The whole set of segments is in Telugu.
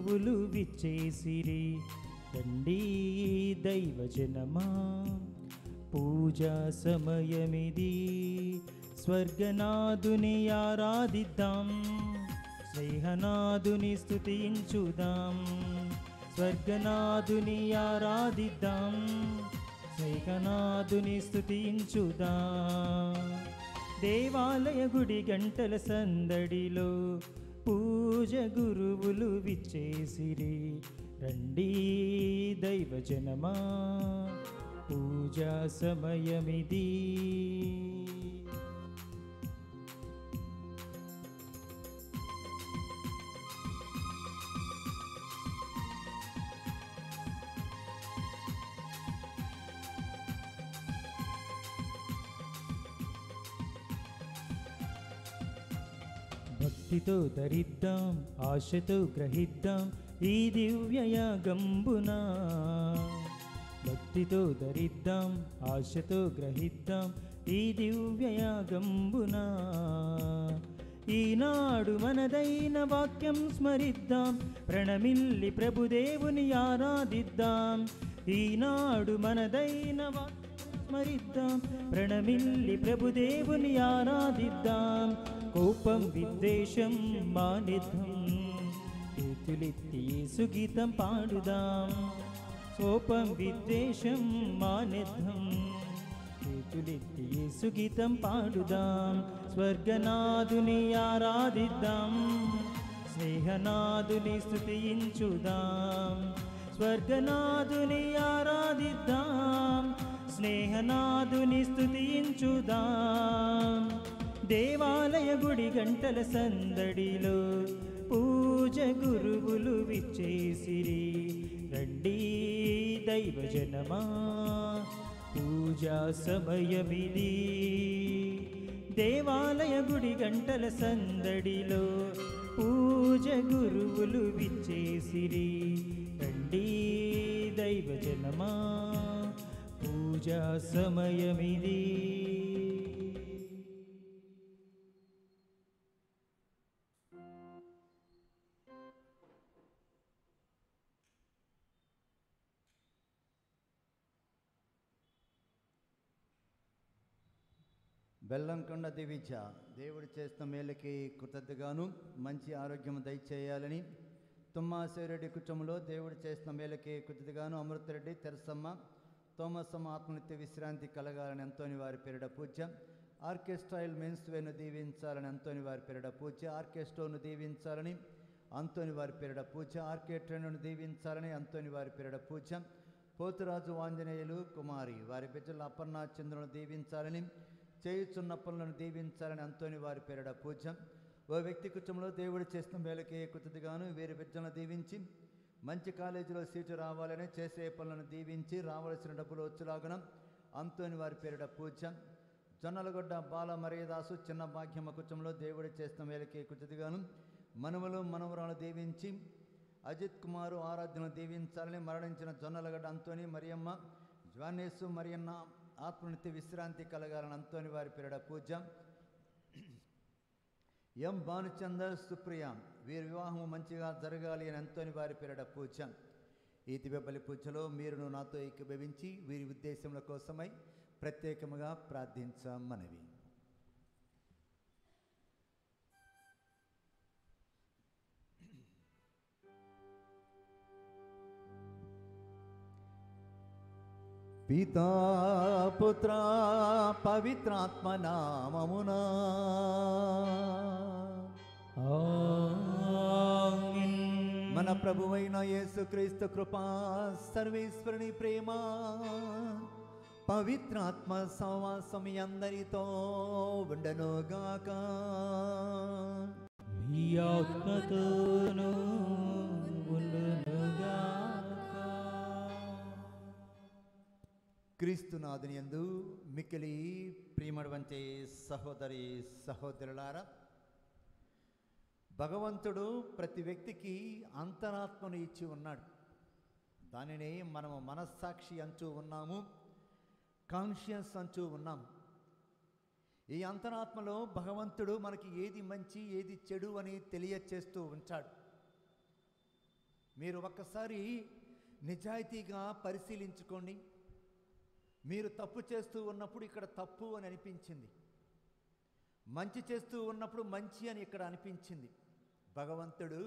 గురువులు విచ్చేసిరి. రండి దైవజనమా, పూజా సమయమిది. స్వర్గనాథుని ఆరాధిద్దాం, స్నేహనాథుని స్తుతించుదాం. స్వర్గనాథుని ఆరాధిద్దాం, స్నేహనాథుని స్తుతించుదాం. దేవాలయ గుడి గంటల సందడిలో పూజ గురువులు విచ్చేసిరి. రండి దైవజనమా, పూజా సమయమిది. భక్తితో ధరిద్దాం, ఆశతో గ్రహిద్దాం ఈ దివ్యయాగంబున. భక్తితో ధరిద్దాం, ఆశతో గ్రహిద్దాం ఈ దివ్యయాగంబున. ఈనాడు మనదైన వాక్యం స్మరిద్దాం, ప్రణమిల్లి ప్రభుదేవుని ఆరాధిద్దాం. ఈనాడు మనదైన వాక్యం స్మరిద్దాం, ప్రణమిల్లి ప్రభుదేవుని ఆరాధిద్దాం. కోపం విద్వేషం మానిద్దాం, చేతులెత్తి యేసు గీతం పాడుదాం. కోపం విద్వేషం మానిద్దాం, చేతులెత్తి యేసు గీతం పాడుదాం. స్వర్గనాథుని ఆరాధిద్దాం, స్నేహనాథుని స్తుతించుదాం. స్వర్గనాథుని ఆరాధిద్దాం, స్నేహనాథుని స్తుతించుదాం. దేవాలయ గుడి గంటల సందడిలో పూజ గురువులు విచ్చేసిరి. రండి దైవజనమా, పూజా సమయమిది. దేవాలయ గుడి గంటల సందడిలో పూజ గురువులు విచ్చేసిరి. రండి దైవజనమా, పూజా సమయమిది. బెల్లంకొండ దివిజ దేవుడు చేస్తున్న మేలుకి కృతజ్ఞతగాను మంచి ఆరోగ్యం దయచేయాలని, తుమ్మాసిరెడ్డి కుటుంబంలో దేవుడు చేస్తున్న మేలుకి కృతజ్ఞతగాను అమృతరెడ్డి, తెరసమ్మ, తోమసమ్మ ఆత్మనిత్య విశ్రాంతి కలగాలని ఎంతోని వారి పేరిట పూజ. ఆర్కెస్ట్రాయిల్ మెన్స్ వేను దీవించాలని ఎంతోని వారి పేరిట పూజ. ఆర్కెస్ట్రోను దీవించాలని అంతోని వారి పేరిట పూజ. ఆర్కెస్ట్రాను దీవించాలని అంతోని వారి పేరిట పూజ. పోతురాజు ఆంజనేయులు కుమారి వారి బిడ్డల అపర్ణ చంద్రులను దీవించాలని, చేయుచున్న పనులను దీవించాలని అంతోని వారి పేరిట పూజ. ఓ వ్యక్తి కుటుంబంలో దేవుడు చేస్తున్న మేలుకే కృతజ్ఞతగాను వీరి బిడ్డలను దీవించి మంచి కాలేజీలో సీటు రావాలని, చేసే పనులను దీవించి రావాల్సిన డబ్బులు వచ్చులాగన అంతోని వారి పేరిట పూజ. జొన్నలగొడ్డ బాల మర్యాదాసు చిన్న భాగ్యమ్మ కుటుంబంలో దేవుడు చేస్తున్న మేలుకే కృతజ్ఞతగాను మనవలు మనవరాలు దీవించి అజిత్ కుమారు ఆరాధనలు దీవించాలని, మరణించిన జొన్నలగడ్డ అంతోని మరియమ్మ, జ్వానేసు మరియన్న ఆత్మనిత్య విశ్రాంతి కలగాలని అంతోని వారి పేరిట పూజ. ఎం భానుచందర్ సుప్రియ వీరి వివాహము మంచిగా జరగాలి అని అంతోని వారి పేరిట పూజ. ఈ దివ్య బలి పూజలో మీరును నాతో ఏకీభవించి వీరి ఉద్దేశముల కోసమై ప్రత్యేకముగా ప్రార్థించమనవి. పితా పుత్ర పవిత్రాత్మ నామమునా ఆమేన్. మన ప్రభువైన యేసుక్రీస్తు కృపా, సర్వేశ్వరుని ప్రేమ, పవిత్రాత్మ సహవాసం మీ అందరితో ఉండనుగాక. మీ ఆత్మతోనూ ఉండునుగాక. క్రీస్తునాథుని యందు మిక్కిలి ప్రియమైనటువంటి సహోదరి సహోదరులారా, భగవంతుడు ప్రతి వ్యక్తికి అంతరాత్మను ఇచ్చి ఉన్నాడు. దానిని మనము మనస్సాక్షి అంటూ ఉన్నాము, కాన్షియస్ అంటూ ఉన్నాం. ఈ అంతరాత్మలో భగవంతుడు మనకి ఏది మంచి ఏది చెడు అని తెలియచేస్తూ ఉంటాడు. మీరు ఒక్కసారి నిజాయితీగా పరిశీలించుకోండి. మీరు తప్పు చేస్తూ ఉన్నప్పుడు ఇక్కడ తప్పు అని అనిపించింది, మంచి చేస్తూ ఉన్నప్పుడు మంచి అని ఇక్కడ అనిపించింది. భగవంతుడు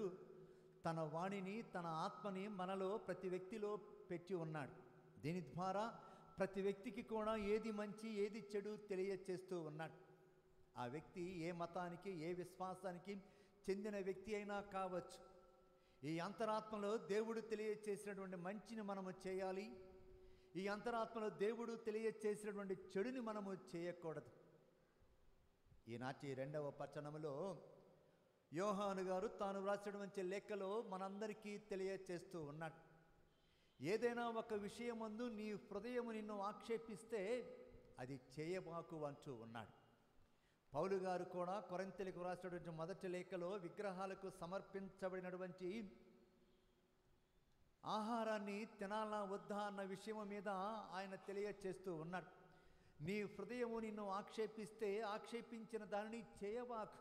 తన వాణిని, తన ఆత్మని మనలో ప్రతి వ్యక్తిలో పెట్టి ఉన్నాడు. దీని ద్వారా ప్రతి వ్యక్తికి కూడా ఏది మంచి ఏది చెడు తెలియచేస్తూ ఉన్నాడు. ఆ వ్యక్తి ఏ మతానికి ఏ విశ్వాసానికి చెందిన వ్యక్తి అయినా కావచ్చు. ఈ అంతరాత్మలో దేవుడు తెలియచేసినటువంటి మంచిని మనము చేయాలి. ఈ అంతరాత్మలో దేవుడు తెలియచేసినటువంటి చెడుని మనము చేయకూడదు. ఈనాటి 2వ పట్టణంలో యోహాను గారు తాను వ్రాసినటువంటి లేఖలో మనందరికీ తెలియచేస్తూ ఉన్నాడు. ఏదైనా ఒక విషయమందు నీ హృదయము నిన్ను ఆక్షేపిస్తే అది చేయబాకు అంటూ ఉన్నాడు. పౌలు గారు కూడా కొరింథీయులకు వ్రాసినటువంటి మొదటి లేఖలో విగ్రహాలకు సమర్పించబడినటువంటి ఆహారాన్ని తినాలా వద్దా అన్న విషయం మీద ఆయన తెలియచేస్తూ ఉన్నాడు. నీ హృదయము నిన్ను ఆక్షేపిస్తే ఆక్షేపించిన దానిని చేయబాకు.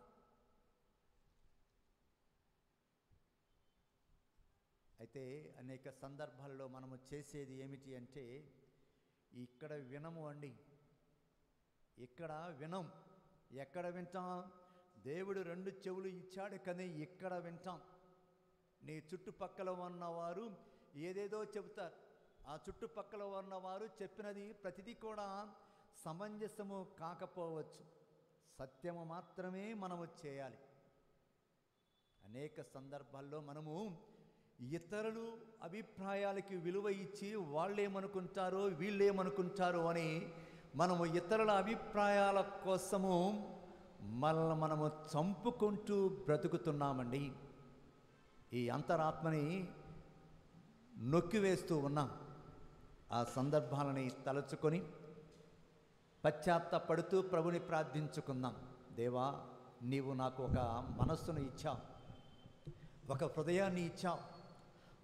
అయితే అనేక సందర్భాల్లో మనము చేసేది ఏమిటి అంటే, ఇక్కడ వినము అండి, ఇక్కడ వినం. ఎక్కడ వింటాం? దేవుడు 2 చెవులు ఇచ్చాడు కానీ ఇక్కడ వింటాం. నీ చుట్టుపక్కల ఉన్నవారు ఏదేదో చెబుతారు. ఆ చుట్టుపక్కల ఉన్నవారు చెప్పినది ప్రతిదీ కూడా సమంజసము కాకపోవచ్చు. సత్యము మాత్రమే మనము చేయాలి. అనేక సందర్భాల్లో మనము ఇతరులు అభిప్రాయాలకి విలువ ఇచ్చి వాళ్ళేమనుకుంటారో వీళ్ళేమనుకుంటారో అని మనము ఇతరుల అభిప్రాయాల కోసము మనము చంపుకుంటూ బ్రతుకుతున్నామండి. ఈ అంతరాత్మని నొక్కివేస్తూ ఉన్నాం. ఆ సందర్భాలని తలుచుకొని పశ్చాత్తాపడుతూ ప్రభుని ప్రార్థించుకుందాం. దేవా, నీవు నాకు ఒక మనస్సును ఇచ్చావు, ఒక హృదయాన్ని ఇచ్చావు,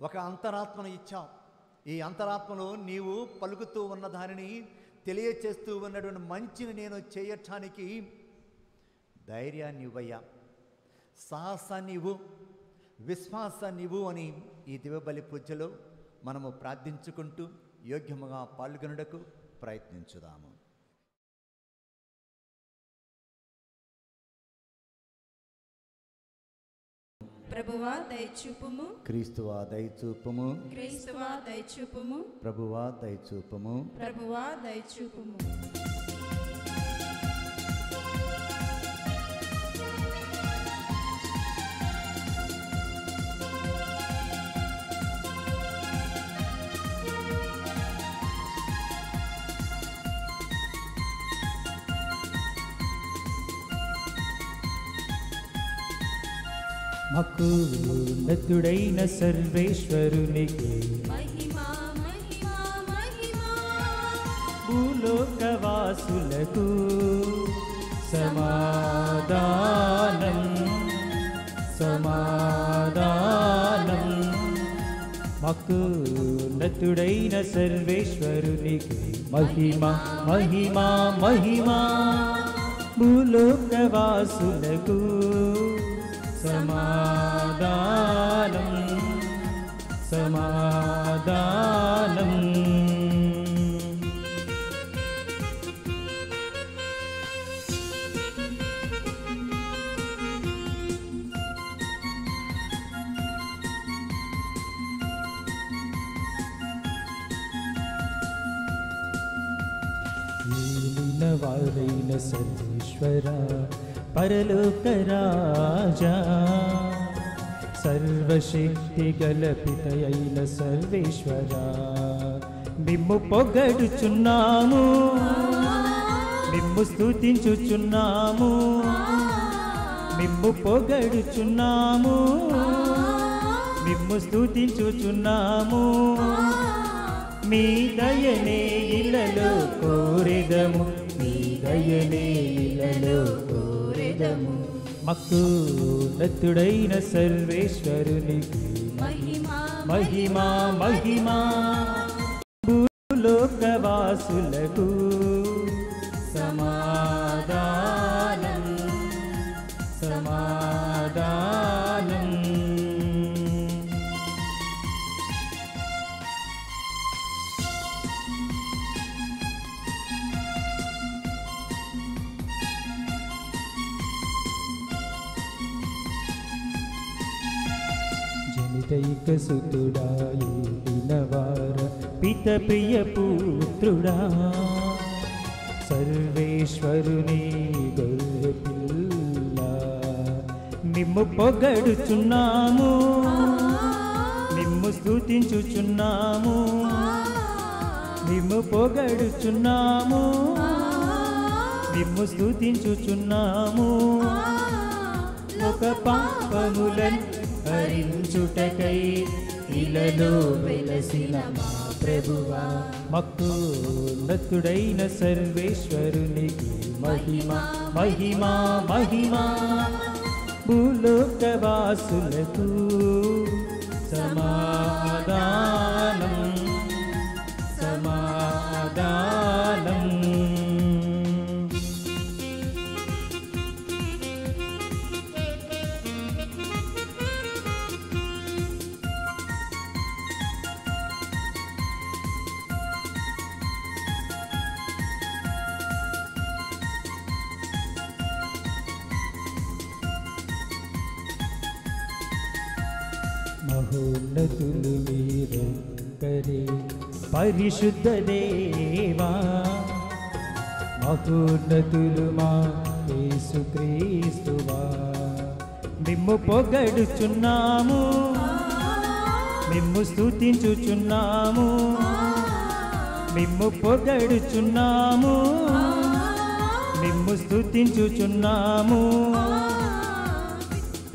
ఒక అంతరాత్మను ఇచ్చావు. ఈ అంతరాత్మలో నీవు పలుకుతూ ఉన్న దానిని తెలియచేస్తూ ఉన్నటువంటి మంచిని నేను చేయటానికి ధైర్యాన్ని ఇవ్వయ్యా, సాహసాన్ని ఇవ్వు, విశ్వాసాన్ని ఇవ్వు అని ఈ దివ్యబలి పూజలో మనము ప్రార్థించుకుంటూ యోగ్యముగా పాల్గొనుటకు ప్రయత్నించుదాము. ప్రభువా దయచూపుము, క్రీస్తువా దయచూపుము, క్రీస్తువా దయచూపుము, ప్రభువా దయచూపుము, ప్రభువా దయచూపుము. మహోన్నతుడైన సర్వేశ్వరునికి మహిమా మహిమా మహిమా, భూలోకవాసులకు సమాధానం సమాధానం. మహోన్నతుడైన సర్వేశ్వరునికి మహిమా మహిమా మహిమా, భూలోకవాసులకు సమాధానం సమాధానం. ఏలిన వారైన సర్వేశ్వర పరలోక రాజా, సర్వశక్తి గల పితయైన సర్వేశ్వర, మిమ్ము పొగడుచున్నాము, మిమ్ము స్తుతించుచున్నాము, మిమ్ము పొగడుచున్నాము, మిమ్ము స్తుతించుచున్నాము. మీ దయనే ఇలలో కోరెదము, మీ దయనే ఇలలో కోరెదము. మహోన్నతుడైన సర్వేశ్వరునికి మహిమా మహిమా మహిమా, భూలోకవాసులకు సమాధానం సమాధానం. ఏకైక సుతుడా ఏలినవార పిత ప్రియ పుత్రుడా సర్వేశ్వరుని గొర్రె పిల్ల నిమ్ము పొగడుచున్నాము నిమ్ము స్తుతించుచున్నాము నిమ్ము పొగడుచున్నాము నిమ్ము స్తుతించుచున్నాము ఒక పాపములను హరించుటకై ఇలలో వెలసిన మా ప్రభువా మక్కున్నతుడైన సర్వేశ్వరునికి మహిమ మహిమ మహిమ భూలోకవాసులకు సమాధానం సమాధానం మహోన్నతులు మీరొక్కరే పరిశుద్ధ దేవా మహోన్నతులు మా యేసుక్రీస్తువా మిమ్ము పొగడుచున్నాము మిమ్ము స్తుతించుచున్నాము మిమ్ము పొగడుచున్నాము మిమ్ము స్తుతించుచున్నాము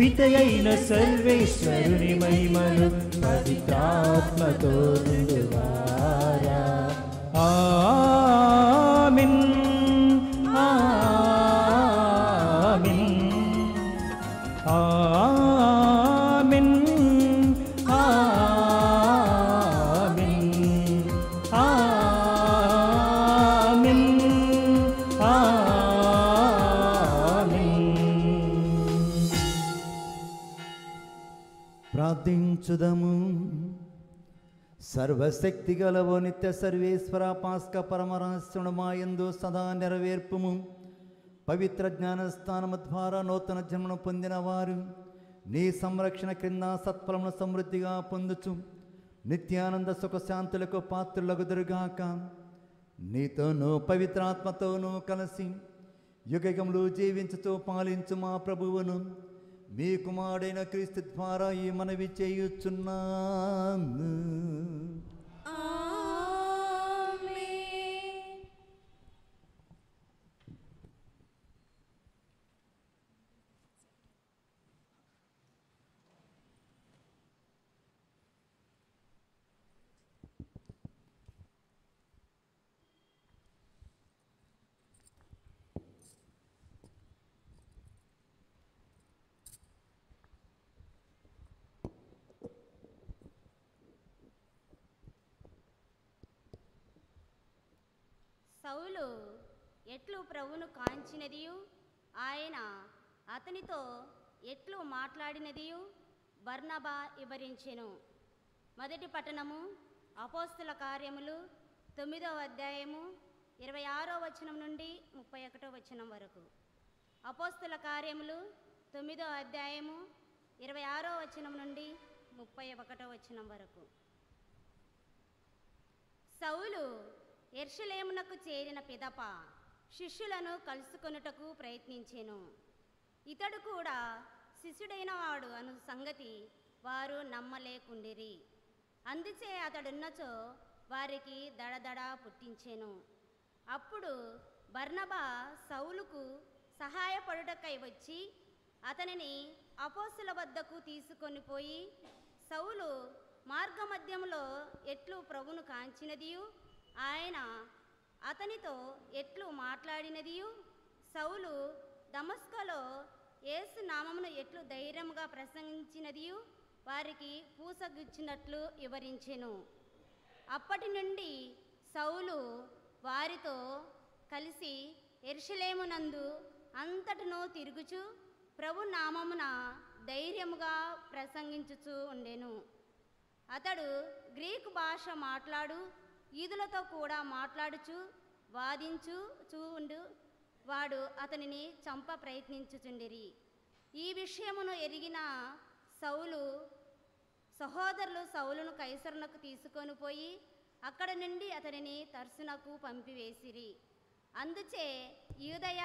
పితయైన సర్వేశ్వరుని మహిమలు పవిత్రాత్మతో నిండువారా ఆమేన్ ఆమేన్ ఆమేన్ ఆమేన్ ఆమేన్ ప్రార్థించుదము. సర్వశక్తి గలవో నిత్య సర్వేశ్వర పాస్క పరమరహస్యుడు మాయందు సదా నెరవేర్పుము. పవిత్ర జ్ఞానస్థానము ద్వారా నూతన జన్మను పొందిన వారు నీ సంరక్షణ క్రింద సత్ఫలమును సమృద్ధిగా పొందుచు నిత్యానంద సుఖశాంతులకు పాత్రులగుదురుగాక. నీతోనూ పవిత్రాత్మతోనూ కలిసి యుగములు జీవించుతూ పాలించు మా ప్రభువును మీ కుమారుడైన క్రీస్తు ద్వారా ఈ మనవి చేయుచున్నాను. సౌలు ఎట్లు ప్రభువును కాంచినదియు ఆయన అతనితో ఎట్లు మాట్లాడినదియు బర్నబా వివరించెను. మొదటి పట్టణము అపోస్తుల కార్యములు 9వ అధ్యాయము 26వ వచనం నుండి 31వ వచనం వరకు. అపోస్తుల కార్యములు 9వ అధ్యాయము 26వ వచనం నుండి 31వ వచనం వరకు. సౌలు యెరూషలేమునకు చేరిన పిదప శిష్యులను కలుసుకొనుటకు ప్రయత్నించెను. ఇతడు కూడా శిష్యుడైన వాడు అను సంగతి వారు నమ్మలేకుండిరి. అందుచే అతడున్నచో వారికి దడదడ పుట్టించెను. అప్పుడు బర్నబా సౌలుకు సహాయపడుటకై వచ్చి అతనిని అపోస్తుల వద్దకు తీసుకొని పోయి సౌలు మార్గమధ్యములో ఎట్లు ప్రభువును కాంచినదియు ఆయన అతనితో ఎట్లు మాట్లాడినదియు సౌలు దమస్కలో యేసు నామమును ఎట్లు ధైర్యముగా ప్రసంగించినదియు వారికి పూసగుచ్చినట్లు వివరించెను. అప్పటి నుండి సౌలు వారితో కలిసి యెరూషలేమునందు అంతటను తిరుగుచు ప్రభు నామమున ధైర్యముగా ప్రసంగించుచూ ఉండెను. అతడు గ్రీకు భాష మాట్లాడు యూదులతో కూడా మాట్లాడుచు వాదించుచూ ఉండు వాడు అతనిని చంప ప్రయత్నించుచుండిరి. ఈ విషయమును ఎరిగిన సహోదరులు సౌలును కైసరునకు తీసుకొని పోయి అక్కడ నుండి అతనిని తర్సునకు పంపివేసిరి. అందుచే యూదయ,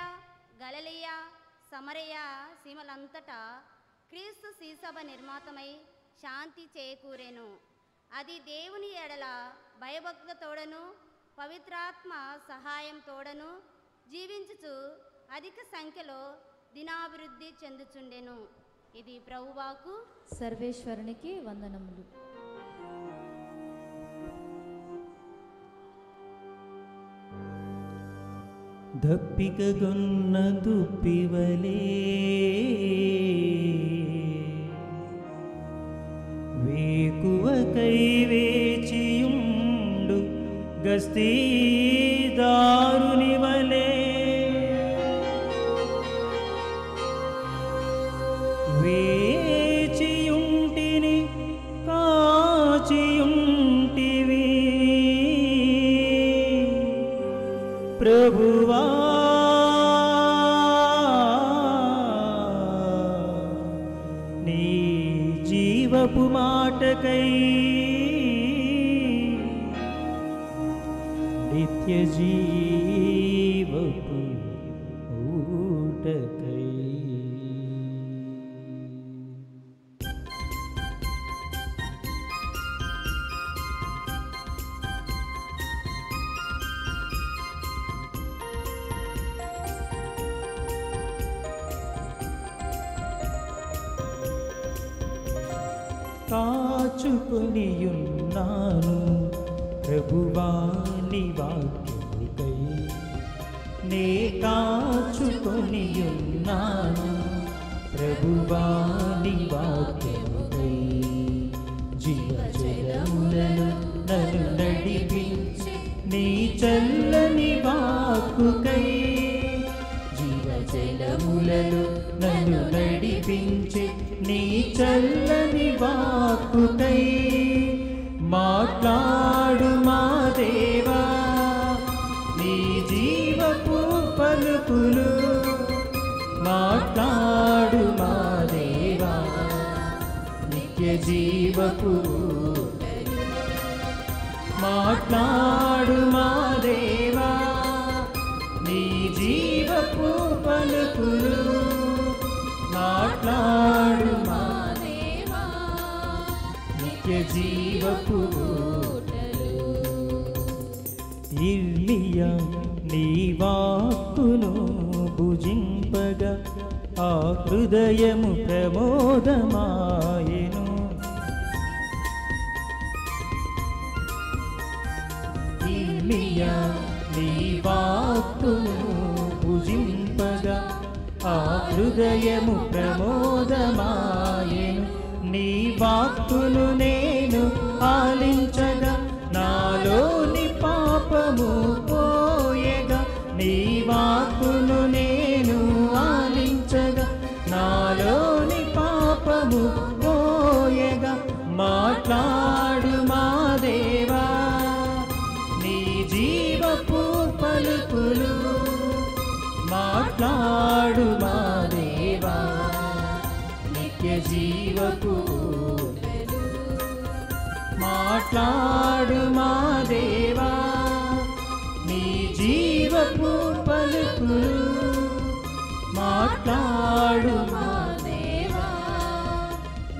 గలిలయ, సమరయ సీమలంతటా క్రీస్తు శ్రీసభ నిర్మాతమై శాంతి చేకూరెను. అది దేవుని ఎడల భయభక్తులతోడను పవిత్రాత్మ సహాయం తోడను జీవించుచు అధిక సంఖ్యలో దినాభివృద్ధి చెందుచుండెను. ఇది ప్రభువాకు. సర్వేశ్వరునికి వందనములు. దప్పికగొన్న దుప్పివలే వేకువకై వేచియుండు గస్తీదారుని వలే వేచియుంటిని కాచియుంటివి ప్రభువా, నీ జీవపు మాటకై నిత్య జీవపు ఊటకై. కాచుకొనియున్నాను ప్రభువాని వాక్యముకై, నే కాచుకొనియున్నాను ప్రభువాని వాక్యముకై. జీవజలములను నన్ను నడిపించి నీ చల్లని వాక్కుకై, జీవజలములను నన్ను నడిపించి నీ చల్లని వాక్కుకై. మాట్లాడు మా దేవా నీ జీవపు పలుకులు, మాట్లాడు మా దేవా నిత్య జీవపు, మాట్లాడు మా దేవా నీ జీవపు పలుకులు, మాట్లాడు మా దేవా నిత్య జీవపు. ఇల్లియా నీ వాక్కును భుజింపగా ఆ హృదయము ప్రమోదమాయెను. ఇల్లియా నీ వాక్కును భుజింపగా ఆ హృదయము ప్రమోదమాయెను. నీ వాక్కును నేను ఆలించగా నాలోని పాపము పోయగా, నీ వాక్కును నేను ఆలించగా నాలోని పాపము పోయగా. మాట్లాడు మా దేవా నీ జీవపు పలుకులు, మాట్లాడు మా దేవా నిత్య జీవపు, మాట్లాడు మా దేవా నీ జీవపు పలుకులు, మాట్లాడు మా దేవా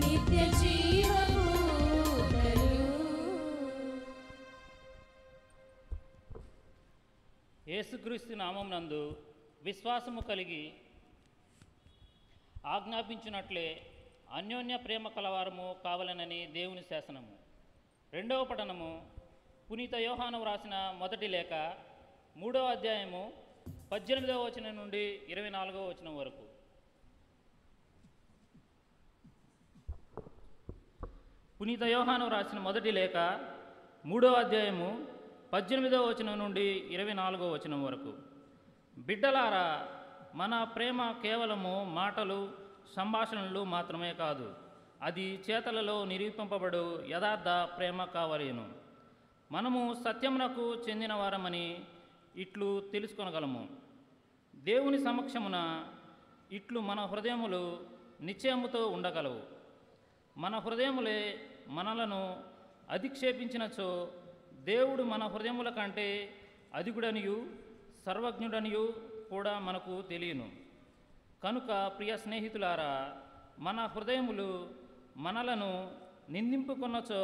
నిత్య జీవపు. యేసుక్రీస్తు నామమునందు విశ్వాసము కలిగి ఆజ్ఞాపించినట్లే అన్యోన్య ప్రేమ కలవారము కావాలనని దేవుని శాసనము. రెండవ పఠనము పునీత యోహాను వ్రాసిన మొదటి లేఖ 3వ అధ్యాయము 18వ వచనం నుండి 24వ వచనం వరకు. పునీత యోహాను వ్రాసిన మొదటి లేఖ 3వ అధ్యాయము 18వ వచనం నుండి 24వ వచనం వరకు. బిడ్డలారా, మన ప్రేమ కేవలము మాటలు సంభాషణలు మాత్రమే కాదు, అది చేతలలో నిరూపింపబడు యథార్థ ప్రేమ కావలేను. మనము సత్యమునకు చెందిన వారమని ఇట్లు తెలుసుకొనగలము. దేవుని సమక్షమున ఇట్లు మన హృదయములు నిశ్చయముతో ఉండగలవు. మన హృదయములే మనలను అధిక్షేపించినచో దేవుడు మన హృదయముల కంటే అధికుడనియు సర్వజ్ఞుడనియు కూడా మనకు తెలియను. కనుక ప్రియ స్నేహితులారా, మన హృదయములు మనలను నిందింపుకొన్నచో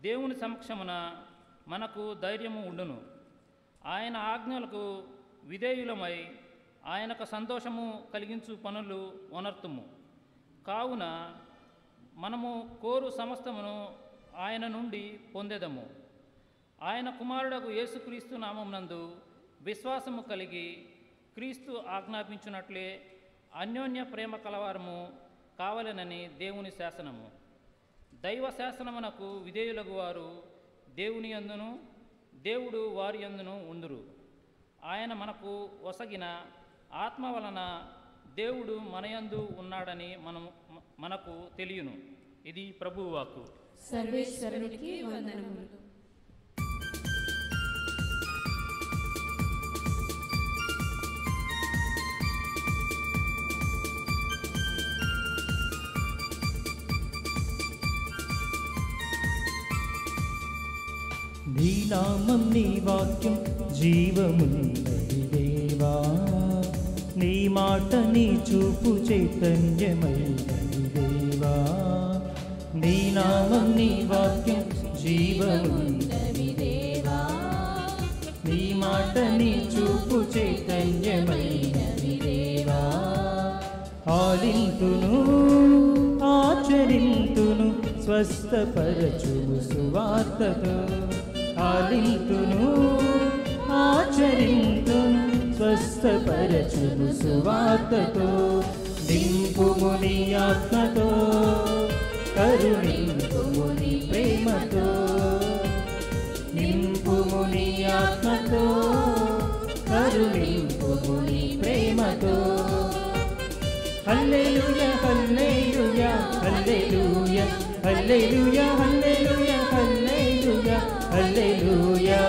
దేవుని సమక్షమున మనకు ధైర్యము ఉండును. ఆయన ఆజ్ఞలకు విధేయులమై ఆయనకు సంతోషము కలిగించు పనులు వనర్తుము. కావున మనము కోరు సమస్తమును ఆయన నుండి పొందెదము. ఆయన కుమారుడకు యేసుక్రీస్తు నామమునందు విశ్వాసము కలిగి క్రీస్తు ఆజ్ఞాపించినట్లే అన్యోన్య ప్రేమ కలవారము కావాలనని దేవుని శాసనము. దైవ శాసనమునకు విధేయులగు వారు దేవుని యందును, దేవుడు వారి యందును ఉందురు. ఆయన మనకు ఒసగిన ఆత్మ వలన దేవుడు మనయందు ఉన్నాడని మనకు తెలియను. ఇది ప్రభువు వాక్కు. సర్వేశ్వరునికి వందనములు. నీ నామం నీ వాక్యం జీవమున్నది దేవా, నీ మాట నీ చూపు చైతన్యమైనది దేవా. నీ నామం నీ వాక్యం జీవమున్నది దేవా, నీ మాట నీ చూపు చైతన్యమైనది దేవా. ఆలింతును ఆచరింతును స్వస్థపరచుము సువార్తతో. ఆలింతును ఆచరింతును స్వస్థపరచుము సువార్తతో. నింపుము నీ ఆత్మతో, కరుణింపుము నీ ప్రేమతో. నింపుము నీ ఆత్మతో, కరుణింపుము నీ ప్రేమతో. హల్లెలూయా హల్లెలూయా హల్లెలూయా హల్లెలూయా హల్లెలూయా హల్లెలూయా హల్లెలూయా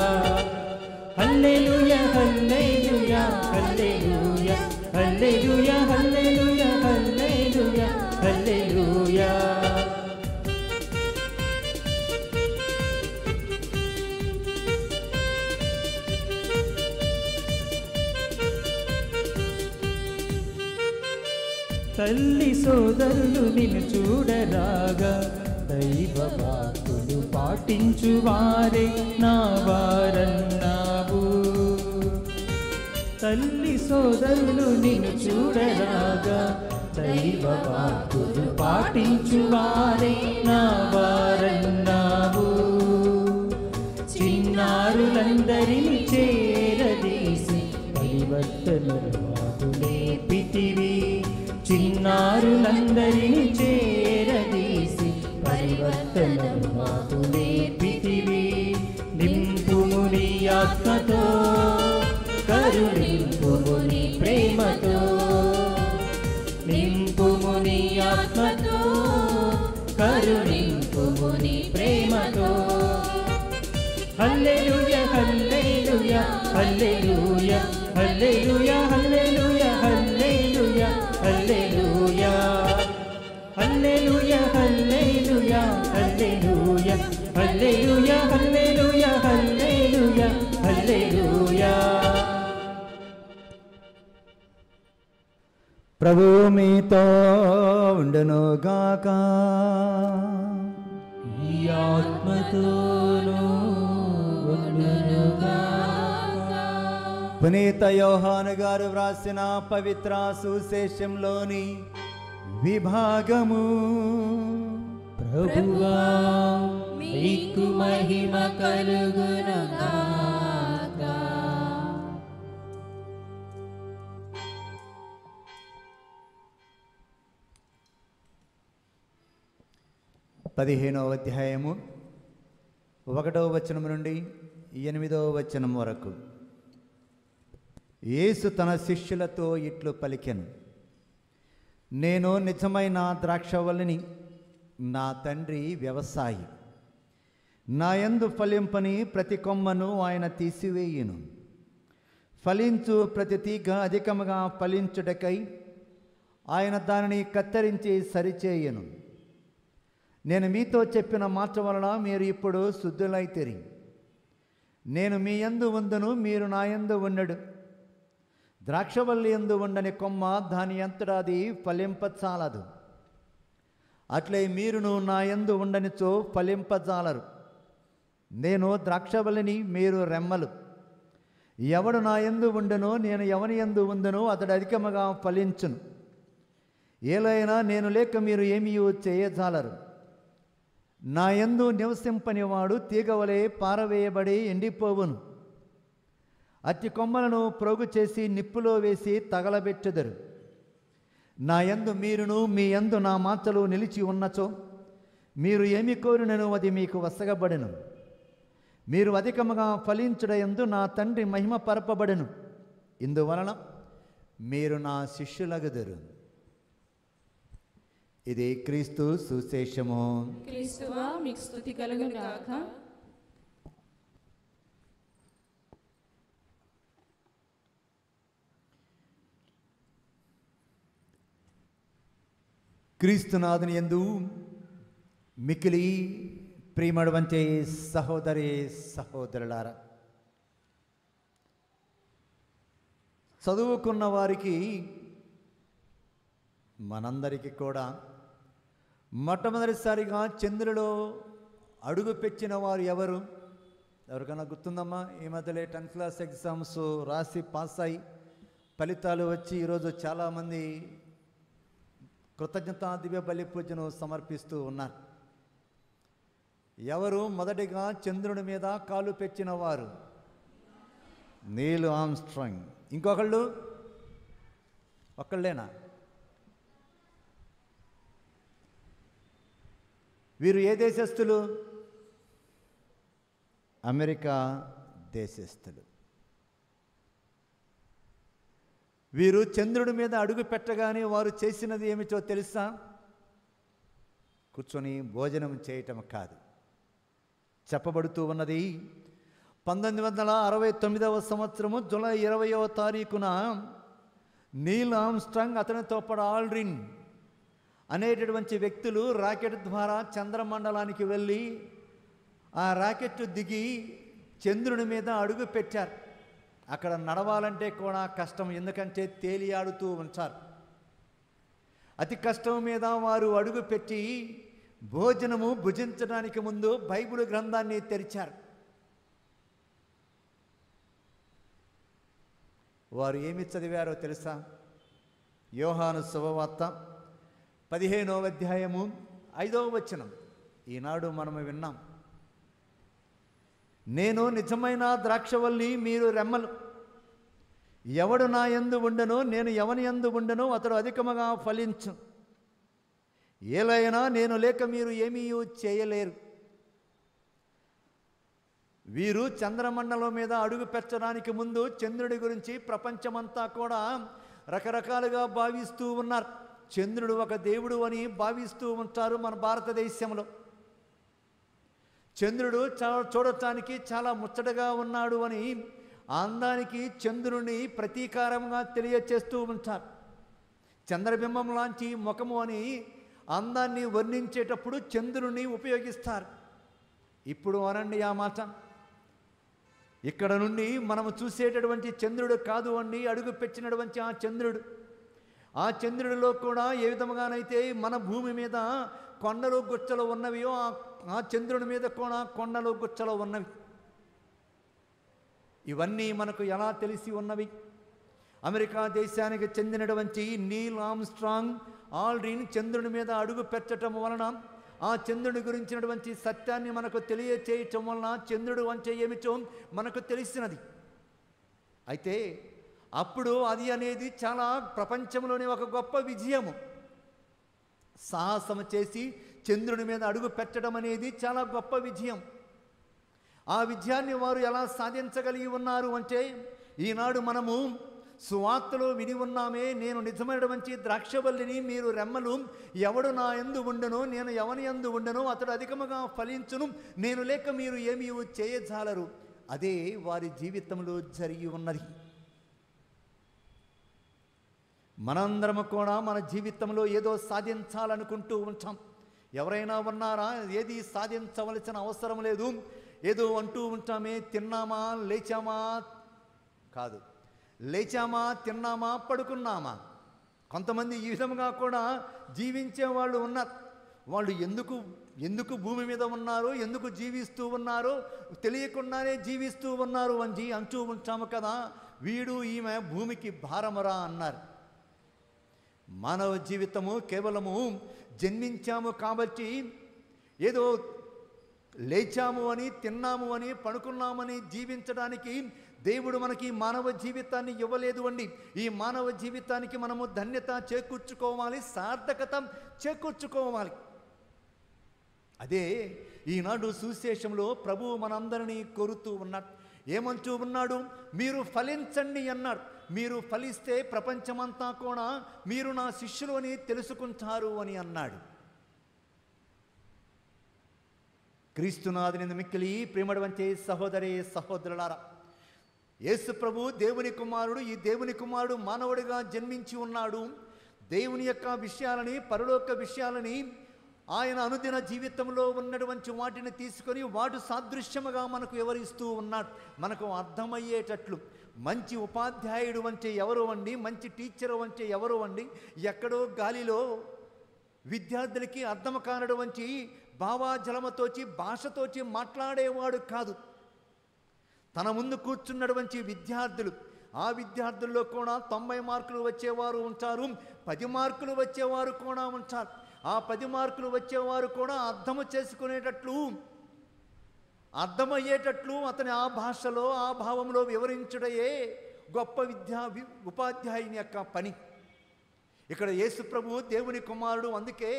హల్లెలూయా హల్లెలూయా హల్లెలూయా హల్లెలూయా హల్లెలూయా హల్లెలూయా హల్లెలూయా. తల్లి సోదరులు నిన్ను చూడరాగా దైవ వాక్కులు పాటించువారే నా వారన్నావు. తల్లి సోదరులు నిన్ను చూడరాగా దైవ వాక్కులు పాటించువారే నా వారన్నావు. చిన్నారులందరినీ చేరదీసి పరివర్తనలు నేర్పితివి. చిన్నారులందరినీ చేరదీసి పరివర్తనలు మాకు నేర్పితివి. నింపుము నీ ఆత్మతో, కరుణింపుము నీ ప్రేమతో. నింపుము నీ ఆత్మతో, కరుణింపుము నీ ప్రేమతో. హల్లెలూయా హల్లెలూయా హల్లెలూయా హల్లెలూయా హల్లెలూయా హల్లెలూయా హల్లెలూయా హల్లెలూయా హల్లెలూయా హల్లెలూయా హల్లెలూయా హల్లెలూయా హల్లెలూయా హల్లెలూయా. ప్రభువు మీతో ఉండునుగాక. ఈ ఆత్మతోనూ ఉండునుగాక. పునీత యోహాను గారు వ్రాసిన పవిత్ర సువిశేషంలోని విభాగము. ప్రభువా మీకు మహిమ కలుగునుగాక. పదిహేనవ అధ్యాయము 1వ వచనం నుండి 8వ వచనం వరకు. యేసు తన శిష్యులతో ఇట్లు పలికెను. నేను నిజమైన ద్రాక్షవల్లిని, నా తండ్రి వ్యవసాయి. నా యందు ఫలింపని ప్రతి కొమ్మను ఆయన తీసివేయును. ఫలించు ప్రతి తీగ అధికముగా ఫలించుటకై ఆయన దానిని కత్తిరించి సరిచేయను. నేను మీతో చెప్పిన మాట వలన మీరు ఇప్పుడు శుద్ధులైతిరి. నేను మీ యందు ఉందును, మీరు నా యందు ఉండడు. ద్రాక్షవల్లి యందు ఉండని కొమ్మ దాని అంతటా అది ఫలింపచాలదు. అట్లే మీరును నా యందు ఉండనిచో ఫలింపజాలరు. నేను ద్రాక్షవల్లిని, మీరు రెమ్మలు. ఎవడు నా యందు ఉండనో, నేను ఎవని యందు ఉందనో అతడు అధికముగా ఫలించును. ఏలైనా నేను లేక మీరు ఏమీ చేయజాలరు. నా యందు నివసింపనివాడు తీగవలే పారవేయబడి ఎండిపోవును. అట్టి కొమ్మలను ప్రోగు చేసి నిప్పులో వేసి తగలబెట్టుదరు. నా యందు మీరును, మీ యందు నా మాటలు నిలిచి ఉన్నచో మీరు ఏమి కోరినను అది మీకు వసగబడెను. మీరు అధికముగా ఫలించుటయందు నా తండ్రి మహిమ పరపబడెను. ఇందువలన మీరు నా శిష్యులగుదురు. ఇది క్రీస్తు సుశేషము. క్రీస్తువా మీకు స్తుతి కలుగును గాక. క్రీస్తునాథుని యందు మికిలి ప్రియమడవంటే సహోదరి సహోదరులారా, చదువుకున్న వారికి మనందరికీ కూడా మొట్టమొదటిసారిగా చంద్రులో అడుగు పెట్టిన వారు ఎవరు? ఎవరికైనా గుర్తుందమ్మా? ఈ మధ్యలో 10th క్లాస్ ఎగ్జామ్స్ రాసి పాస్ అయ్యి ఫలితాలు వచ్చి ఈరోజు చాలామంది కృతజ్ఞతా దివ్య బలి పూజను సమర్పిస్తూ ఉన్నారు. ఎవరు మొదటిగా చంద్రుని మీద కాలు పెట్టిన వారు? నీల్ ఆర్మ్స్ట్రాంగ్. ఇంకొకళ్ళు? ఒక్కళ్ళేనా? వీరు ఏ దేశస్థులు? అమెరికా దేశస్థులు. వీరు చంద్రుడి మీద అడుగు పెట్టగానే వారు చేసినది ఏమిటో తెలుసా? కూర్చొని భోజనం చేయటం కాదు. చెప్పబడుతూ ఉన్నది 1969వ సంవత్సరము జూలై 20వ తారీఖున నీల్ ఆర్మ్స్ట్రాంగ్, అతనితో పాటు ఆల్డ్రిన్ అనేటటువంటి వ్యక్తులు రాకెట్ ద్వారా చంద్రమండలానికి వెళ్ళి ఆ రాకెట్ దిగి చంద్రుని మీద అడుగు పెట్టారు. అక్కడ నడవాలంటే కూడా కష్టం, ఎందుకంటే తేలియాడుతూ ఉంటారు. అతి కష్టం మీద వారు అడుగు పెట్టి భోజనము భుజించడానికి ముందు బైబిల్ గ్రంథాన్ని తెరిచారు. వారు ఏమి చదివారో తెలుసా? యోహాను శుభవార్త 15వ అధ్యాయము 5వ వచనం. ఈనాడు మనము విన్నాం. నేను నిజమైన ద్రాక్షవల్లి, మీరు రెమ్మలు. ఎవడు నా యందు ఉండనో, నేను ఎవని యందు ఉండనో అతడు అధికముగా ఫలించు. ఏలైనా నేను లేక మీరు ఏమీ చేయలేరు. వీరు చంద్రమండలం మీద అడుగు పెట్టడానికి ముందు చంద్రుడి గురించి ప్రపంచమంతా కూడా రకరకాలుగా భావిస్తూ ఉన్నారు. చంద్రుడు ఒక దేవుడు అని భావిస్తూ ఉంటారు. మన భారతదేశంలో చంద్రుడు చూడటానికి చాలా ముచ్చటగా ఉన్నాడు అని అందానికి చంద్రుని ప్రతీకారంగా తెలియచేస్తూ ఉంటారు. చంద్రబింబం లాంటి ముఖము అని అందాన్ని వర్ణించేటప్పుడు చంద్రుని ఉపయోగిస్తారు. ఇప్పుడు అనండి ఆ మాట. ఇక్కడ నుండి మనము చూసేటటువంటి చంద్రుడు కాదు అండి, అడుగు పెట్టినటువంటి ఆ చంద్రుడు. ఆ చంద్రుడిలో కూడా ఏ విధముగానైతే మన భూమి మీద కొండలు గుచ్చలు ఉన్నవియో ఆ చంద్రుని మీద కూడా కొండలు గుచ్చలు ఉన్నవి. ఇవన్నీ మనకు ఎలా తెలిసి ఉన్నవి? అమెరికా దేశానికి చెందినటువంటి నీల్ ఆర్మ్స్ట్రాంగ్, ఆల్డ్రిన్ చంద్రుని మీద అడుగు పెట్టడం వలన ఆ చంద్రుడి గురించినటువంటి సత్యాన్ని మనకు తెలియచేయటం వలన చంద్రుడు అంటే ఏమిటో మనకు తెలిసినది. అయితే అప్పుడు అది అనేది చాలా ప్రపంచంలోనే ఒక గొప్ప విజయము. సాహసము చేసి చంద్రుని మీద అడుగు పెట్టడం అనేది చాలా గొప్ప విజయం. ఆ విజయాన్ని వారు ఎలా సాధించగలిగి ఉన్నారు అంటే, ఈనాడు మనము సువార్తలో విని ఉన్నామే, నేను నిజమైనటువంటి ద్రాక్షవల్లిని, మీరు రెమ్మలు. ఎవడు నా యందు ఉండనో, నేను ఎవని యందు ఉండనో అతడు అధికముగా ఫలించును. నేను లేక మీరు ఏమీ చేయజాలరు. అదే వారి జీవితంలో జరిగి ఉన్నది. మనందరము కూడా మన జీవితంలో ఏదో సాధించాలనుకుంటూ ఉంటాం. ఎవరైనా ఉన్నారా? ఏది సాధించవలసిన అవసరం లేదు. ఏదో అంటూ ఉంటామే, తిన్నామా లేచామా కాదు, లేచామా తిన్నామా పడుకున్నామా. కొంతమంది ఈ విధంగా కూడా జీవించే వాళ్ళు ఉన్నారు. వాళ్ళు ఎందుకు భూమి మీద ఉన్నారో, ఎందుకు జీవిస్తూ ఉన్నారో తెలియకుండానే జీవిస్తూ ఉన్నారు అని అంటూ ఉంటాము కదా. వీడు ఈమె భూమికి భారమరా అన్నారు. మానవ జీవితము కేవలము జన్మించాము కాబట్టి ఏదో లేచాము అని, తిన్నాము అని, పడుకున్నామని జీవించడానికి దేవుడు మనకి మానవ జీవితాన్ని ఇవ్వలేదు అండి. ఈ మానవ జీవితానికి మనము ధన్యత చేకూర్చుకోవాలి, సార్థకత చేకూర్చుకోవాలి. అదే ఈనాడు సువిశేషంలో ప్రభువు మనందరినీ కోరుతూ ఉన్నాడు. ఏమంటూ ఉన్నాడు? మీరు ఫలించండి అన్నాడు. మీరు ఫలిస్తే ప్రపంచమంతా కూడా మీరు నా శిష్యులు అని తెలుసుకుంటారు అని అన్నాడు. క్రీస్తునాథుని మిక్కిలి ప్రేమడవంచే సహోదరే సహోదరులారా, యేసు ప్రభు దేవుని కుమారుడు. ఈ దేవుని కుమారుడు మానవుడిగా జన్మించి ఉన్నాడు. దేవుని యొక్క విషయాలని, పరలోక విషయాలని ఆయన అనుదిన జీవితంలో ఉన్నటువంటి వాటిని తీసుకొని వాటి సాదృశ్యముగా మనకు వివరిస్తూ ఉన్నాడు. మనకు అర్థమయ్యేటట్లు. మంచి ఉపాధ్యాయుడు అంటే ఎవరు అండి? మంచి టీచరు అంటే ఎవరు అండి? ఎక్కడో గాలిలో విద్యార్థులకి అర్థం కానటువంటి భావాజలమతోచి భాషతోచి మాట్లాడేవాడు కాదు. తన ముందు కూర్చున్నటువంటి విద్యార్థులు, ఆ విద్యార్థుల్లో కూడా 90 మార్కులు వచ్చేవారు ఉంటారు, 10 మార్కులు వచ్చేవారు కూడా ఉంటారు. ఆ 10 మార్కులు వచ్చేవారు కూడా అర్థము చేసుకునేటట్లు, అర్థమయ్యేటట్లు అతని ఆ భాషలో, ఆ భావంలో వివరించుటయే గొప్ప ఉపాధ్యాయుని యొక్క పని. ఇక్కడ యేసు ప్రభు దేవుని కుమారుడు. అందుకే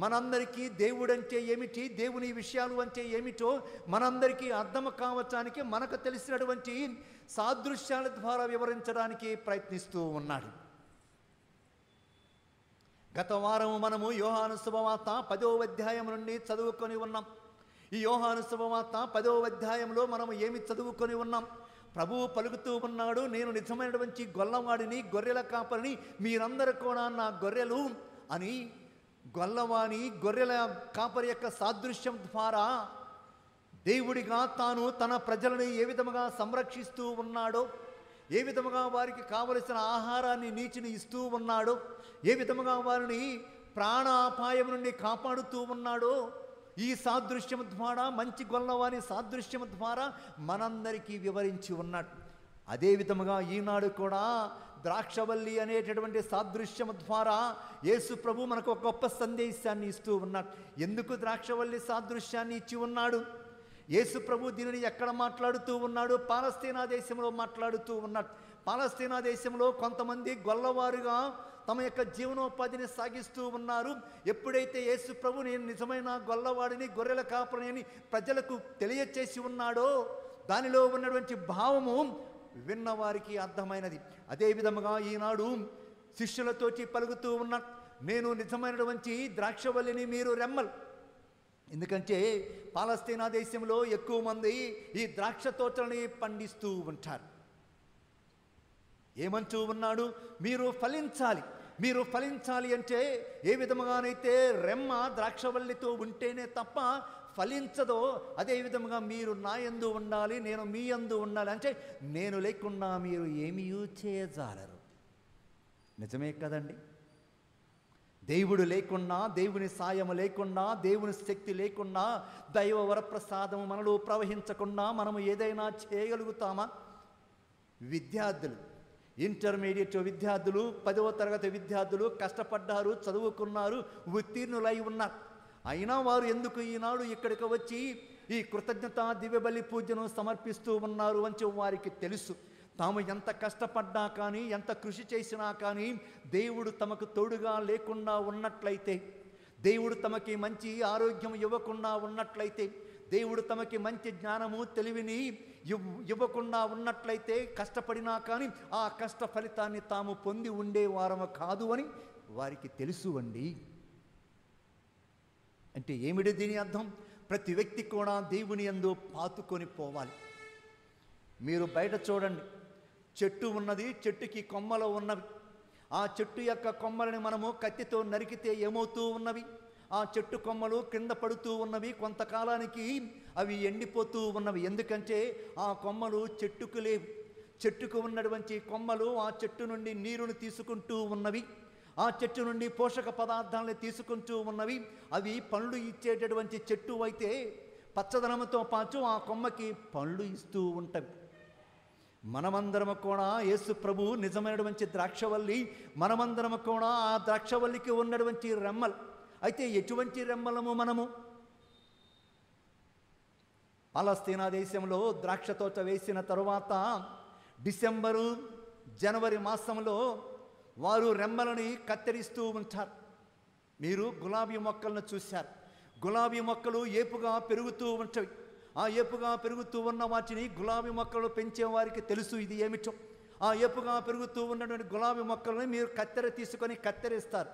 మనందరికీ దేవుడు అంటే ఏమిటి, దేవుని విషయాలు అంటే ఏమిటో మనందరికీ అర్థం కావటానికి మనకు తెలిసినటువంటి సాదృశ్యాల ద్వారా వివరించడానికి ప్రయత్నిస్తూ ఉన్నాడు. గత వారం మనము యోహాను శుభవార్త 10వ అధ్యాయం నుండి చదువుకొని ఉన్నాం. ఈ యోహాను శుభవార్త 10వ అధ్యాయంలో మనము ఏమి చదువుకొని ఉన్నాం? ప్రభువు పలుకుతూ ఉన్నాడు, నేను నిజమైనటువంటి గొల్లవాడిని, గొర్రెల కాపరిని, మీరందరూ కూడా నా గొర్రెలు అని. గొల్లవాణి, గొర్రెల కాపరి యొక్క సాదృశ్యం ద్వారా దేవుడిగా తాను తన ప్రజలను ఏ విధముగా సంరక్షిస్తూ ఉన్నాడో, ఏ విధముగా వారికి కావలసిన ఆహారాన్ని, నీటిని ఇస్తూ ఉన్నాడో, ఏ విధముగా వారిని ప్రాణాపాయం నుండి కాపాడుతూ ఉన్నాడో, ఈ సాదృశ్యం ద్వారా, మంచి గొల్లవారి సాదృశ్యం ద్వారా మనందరికీ వివరించి ఉన్నాడు. అదే విధముగా ఈనాడు కూడా ద్రాక్షవల్లి అనేటటువంటి సాదృశ్యం ద్వారా యేసు ప్రభు మనకు ఒక గొప్ప సందేశాన్ని ఇస్తూ ఉన్నాడు. ఎందుకు ద్రాక్షవల్లి సాదృశ్యాన్ని ఇచ్చి ఉన్నాడు? యేసు ప్రభు దీనిని ఎక్కడ మాట్లాడుతూ ఉన్నాడు? పాలస్తీనా దేశంలో మాట్లాడుతూ ఉన్నాడు. పాలస్తీనా దేశంలో కొంతమంది గొల్లవారుగా తమ యొక్క జీవనోపాధిని సాగిస్తూ ఉన్నారు. ఎప్పుడైతే యేసు ప్రభు నేను నిజమైన గొల్లవాడిని, గొర్రెల కాపరిని అని ప్రజలకు తెలియచేసి ఉన్నాడో, దానిలో ఉన్నటువంటి భావము విన్నవారికి అర్థమైనది. అదే విధముగా ఈనాడు శిష్యులతోటి పలుకుతూ ఉన్న, నేను నిజమైనటువంటి ద్రాక్షవల్లిని, మీరు రెమ్మలు. ఎందుకంటే పాలస్తీనా దేశంలో ఎక్కువ మంది ఈ ద్రాక్ష తోటలని పండిస్తూ ఉంటారు. ఏమంటూ ఉన్నాడు? మీరు ఫలించాలి. మీరు ఫలించాలి అంటే ఏ విధముగానైతే రెమ్మ ద్రాక్షవల్లితో ఉంటేనే తప్ప ఫలించదో, అదే విధముగా మీరు నా యందు ఉండాలి, నేను మీ యందు ఉండాలి. అంటే నేను లేకుండా మీరు ఏమీ చేయజాలరు. నిజమే కదండి? దేవుడు లేకుండా, దేవుని సాయము లేకుండా, దేవుని శక్తి లేకుండా, దైవ వరప్రసాదము మనలో ప్రవహించకుండా మనము ఏదైనా చేయగలుగుతామా? విద్యార్థులు, ఇంటర్మీడియట్ విద్యార్థులు, 10వ తరగతి విద్యార్థులు కష్టపడ్డారు, చదువుకున్నారు, ఉత్తీర్ణులై ఉన్నారు. అయినా వారు ఎందుకు ఈనాడు ఇక్కడికి వచ్చి ఈ కృతజ్ఞత దివ్యబలి పూజను సమర్పిస్తూ ఉన్నారు అని వారికి తెలుసు. తాము ఎంత కష్టపడ్డా కానీ, ఎంత కృషి చేసినా కానీ దేవుడు తమకు తోడుగా లేకుండా ఉన్నట్లయితే, దేవుడు తమకి మంచి ఆరోగ్యం ఇవ్వకుండా ఉన్నట్లయితే, దేవుడు తమకి మంచి జ్ఞానము, తెలివిని ఇవ్వకుండా ఉన్నట్లయితే, కష్టపడినా కానీ ఆ కష్ట ఫలితాన్ని తాము పొంది ఉండేవారము కాదు అని వారికి తెలుసు అండి. అంటే ఏమిటి దీని అర్థం? ప్రతి వ్యక్తి కూడా దేవుని యందు పాతుకొని పోవాలి. మీరు బయట చూడండి, చెట్టు ఉన్నది, చెట్టుకి కొమ్మలు ఉన్నవి. ఆ చెట్టు యొక్క కొమ్మలని మనము కత్తితో నరికితే ఏమవుతూ ఉన్నవి? ఆ చెట్టు కొమ్మలు కింద పడుతూ ఉన్నవి, కొంతకాలానికి అవి ఎండిపోతూ ఉన్నవి. ఎందుకంటే ఆ కొమ్మలు చెట్టుకు లేవు. చెట్టుకు ఉన్నటువంటి కొమ్మలు ఆ చెట్టు నుండి నీరును తీసుకుంటూ ఉన్నవి, ఆ చెట్టు నుండి పోషక పదార్థాలను తీసుకుంటూ ఉన్నవి. అవి పండ్లు ఇచ్చేటటువంటి చెట్టు అయితే పచ్చదనంతో పాటు ఆ కొమ్మకి పండ్లు ఇస్తూ ఉంటవి. మనమందరము కూడా యేసు ప్రభు నిజమైనటువంటి ద్రాక్షవల్లి, మనమందరము కూడా ఆ ద్రాక్షవల్లికి ఉన్నటువంటి రెమ్మలు. అయితే ఎటువంటి రెమ్మలము మనము? పాలస్తీనా దేశంలో ద్రాక్ష తోట వేసిన తరువాత డిసెంబరు జనవరి మాసంలో వారు రెమ్మలని కత్తిరిస్తూ ఉంటారు. మీరు గులాబీ మొక్కలను చూశారు. గులాబీ మొక్కలు ఏపుగా పెరుగుతూ ఉంటాయి. ఆ ఏపుగా పెరుగుతూ ఉన్న వాటిని గులాబీ మొక్కలు పెంచే వారికి తెలుసు ఇది ఏమిటో. ఆ ఏపుగా పెరుగుతూ ఉన్నటువంటి గులాబీ మొక్కలని మీరు కత్తెర తీసుకొని కత్తెరిస్తారు.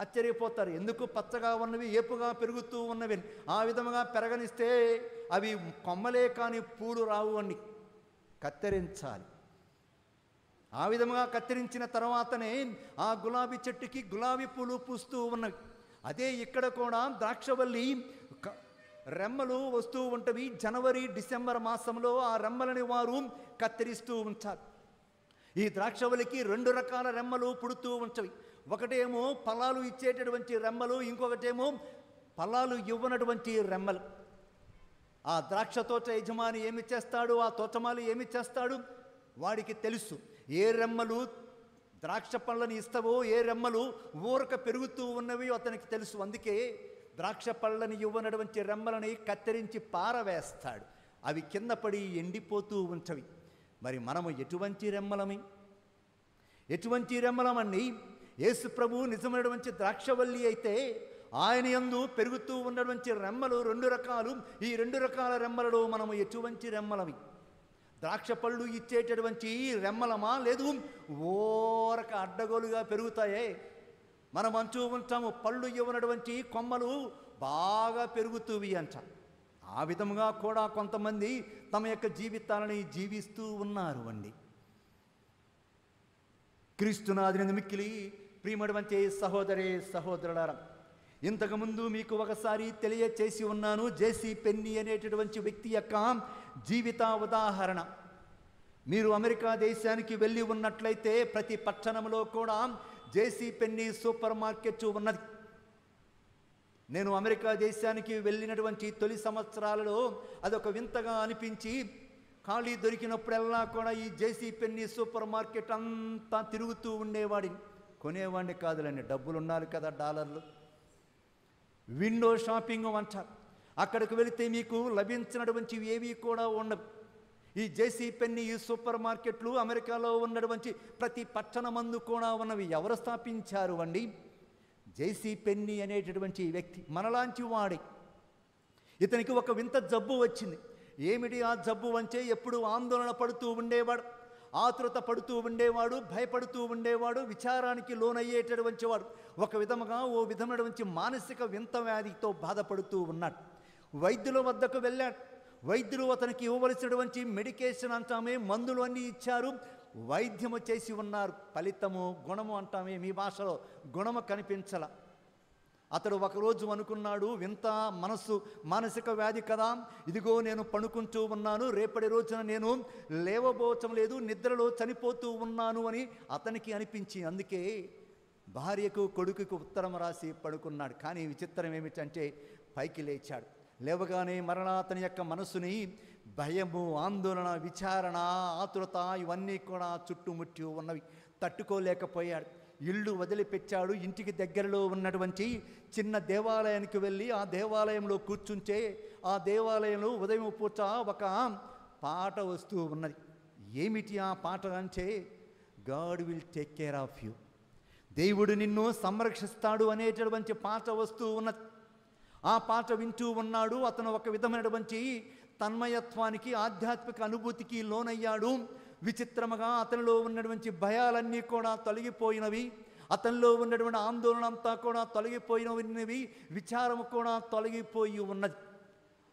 ఆశ్చర్యపోతారు, ఎందుకు పచ్చగా ఉన్నవి ఏపుగా పెరుగుతూ ఉన్నవి. ఆ విధముగా పెరగనిస్తే అవి కొమ్మలే కానీ పూలు రావు అని కత్తిరించాలి. ఆ విధముగా కత్తిరించిన తర్వాతనే ఆ గులాబీ చెట్టుకి గులాబీ పూలు పూస్తూ ఉన్నవి. అదే ఇక్కడ కూడా ద్రాక్షవల్లి రెమ్మలు వస్తూ ఉంటవి. జనవరి డిసెంబర్ మాసంలో ఆ రెమ్మలని వారు కత్తిరిస్తూ ఉంటారు. ఈ ద్రాక్షవల్లికి 2 రకాల రెమ్మలు పుడుతూ ఉంటవి. ఒకటేమో ఫలాలు ఇచ్చేటటువంటి రెమ్మలు, ఇంకొకటేమో ఫలాలు ఇవ్వనటువంటి రెమ్మలు. ఆ ద్రాక్ష తోట యజమాని ఏమి చేస్తాడు, ఆ తోటమాలి ఏమి చేస్తాడు, వాడికి తెలుసు. ఏ రెమ్మలు ద్రాక్ష పళ్ళని ఇస్తావో, ఏ రెమ్మలు ఊరక పెరుగుతూ ఉన్నవి అతనికి తెలుసు. అందుకే ద్రాక్ష పళ్ళని ఇవ్వనటువంటి రెమ్మలని కత్తిరించి పారవేస్తాడు. అవి కింద పడి ఎండిపోతూ ఉంటవి. మరి మనము ఎటువంటి రెమ్మలమి? ఎటువంటి రెమ్మలమండి? యేసు ప్రభు నిజమైనటువంటి ద్రాక్షవల్లి అయితే ఆయన యందు పెరుగుతూ ఉన్నటువంటి రెమ్మలు 2 రకాలు. ఈ 2 రకాల రెమ్మలలో మనము ఎటువంటి రెమ్మలమి? ద్రాక్ష పళ్ళు ఇచ్చేటటువంటి రెమ్మలమా, లేదు ఓరక అడ్డగోలుగా పెరుగుతాయే? మనం అంటూ ఉంటాము పళ్ళు ఇవ్వనటువంటి కొమ్మలు బాగా పెరుగుతూవి అంట. ఆ విధముగా కూడా కొంతమంది తమ యొక్క జీవితాలని జీవిస్తూ ఉన్నారు అండి. క్రీస్తునాథుని మిక్కిలి ప్రియమైనటువంటి సహోదరే సహోదరులారా, ఇంతకుముందు మీకు ఒకసారి తెలియచేసి ఉన్నాను జేసీ పెన్నీ అనేటటువంటి వ్యక్తి యొక్క జీవిత ఉదాహరణ. మీరు అమెరికా దేశానికి వెళ్ళి ఉన్నట్లయితే ప్రతి పట్టణంలో కూడా జేసీ పెన్నీ సూపర్ మార్కెట్ ఉన్నది. నేను అమెరికా దేశానికి వెళ్ళినటువంటి తొలి సంవత్సరాలలో అదొక వింతగా అనిపించి ఖాళీ దొరికినప్పుడల్లా కూడా ఈ జేసీ పెన్నీ సూపర్ మార్కెట్ అంతా తిరుగుతూ ఉండేవాడిని. కొనేవాడిని కాదులండి, డబ్బులు ఉన్నారు కదా, డాలర్లు. విండో షాపింగ్ అంటారు. అక్కడికి వెళితే మీకు లభించినటువంటివి ఏవి కూడా ఉండవు. ఈ జేసీ పెన్నీ ఈ సూపర్ మార్కెట్లు అమెరికాలో ఉన్నటువంటి ప్రతి పట్టణమందు కూడా ఉన్నవి. ఎవరు స్థాపించారు అండి? జేసీ పెన్నీ అనేటటువంటి వ్యక్తి, మనలాంటి వాడే. ఇతనికి ఒక వింత జబ్బు వచ్చింది. ఏమిటి ఆ జబ్బు అంటే ఎప్పుడు ఆందోళన పడుతూ ఉండేవాడు, ఆతురత పడుతూ ఉండేవాడు, భయపడుతూ ఉండేవాడు, విచారానికి లోనయ్యేటటువంటి వాడు. ఒక విధముగా ఓ విధమైనటువంటి మానసిక వింత వ్యాధితో బాధపడుతూ ఉన్నాడు. వైద్యుల వద్దకు వెళ్ళాడు. వైద్యులు అతనికి ఇవ్వవలసినటువంటి మెడికేషన్ అంటామే, మందులు అన్నీ ఇచ్చారు, వైద్యము చేసి ఉన్నారు. ఫలితము గుణము అంటామే, మీ భాషలో గుణము కనిపించల. అతడు ఒకరోజు అనుకున్నాడు, వింత మనస్సు మానసిక వ్యాధి కదా, ఇదిగో నేను పడుకుంటూ ఉన్నాను, రేపటి రోజున నేను లేవబోచం లేదు, నిద్రలో చనిపోతూ ఉన్నాను అని అతనికి అనిపించి అందుకే భార్యకు కొడుకుకు ఉత్తరం రాసి పడుకున్నాడు. కానీ విచిత్రం ఏమిటంటే పైకి లేచాడు. లేవగానే మరలా అతని యొక్క మనసుని భయము, ఆందోళన, విచారణ, ఆతురత ఇవన్నీ కూడా చుట్టుముట్టి ఉన్నవి. తట్టుకోలేకపోయాడు. ఇల్లు వదిలిపెట్టాడు. ఇంటికి దగ్గరలో ఉన్నటువంటి చిన్న దేవాలయానికి వెళ్ళి ఆ దేవాలయంలో కూర్చుంటే ఆ దేవాలయంలో ఉదయం పూట ఒక పాట వస్తూ ఉన్నది. ఏమిటి ఆ పాట అంటే, God will take care of you, దేవుడు నిన్ను సంరక్షిస్తాడు అనేటటువంటి పాట వస్తూ ఉన్నది. ఆ పాట వింటూ ఉన్నాడు. అతను ఒక విధమైనటువంటి తన్మయత్వానికి, ఆధ్యాత్మిక అనుభూతికి లోనయ్యాడు. విచిత్రముగా అతనిలో ఉన్నటువంటి భయాలన్నీ కూడా తొలగిపోయినవి, అతనిలో ఉన్నటువంటి ఆందోళన అంతా కూడా తొలగిపోయినవి, విచారము కూడా తొలగిపోయి ఉన్నది.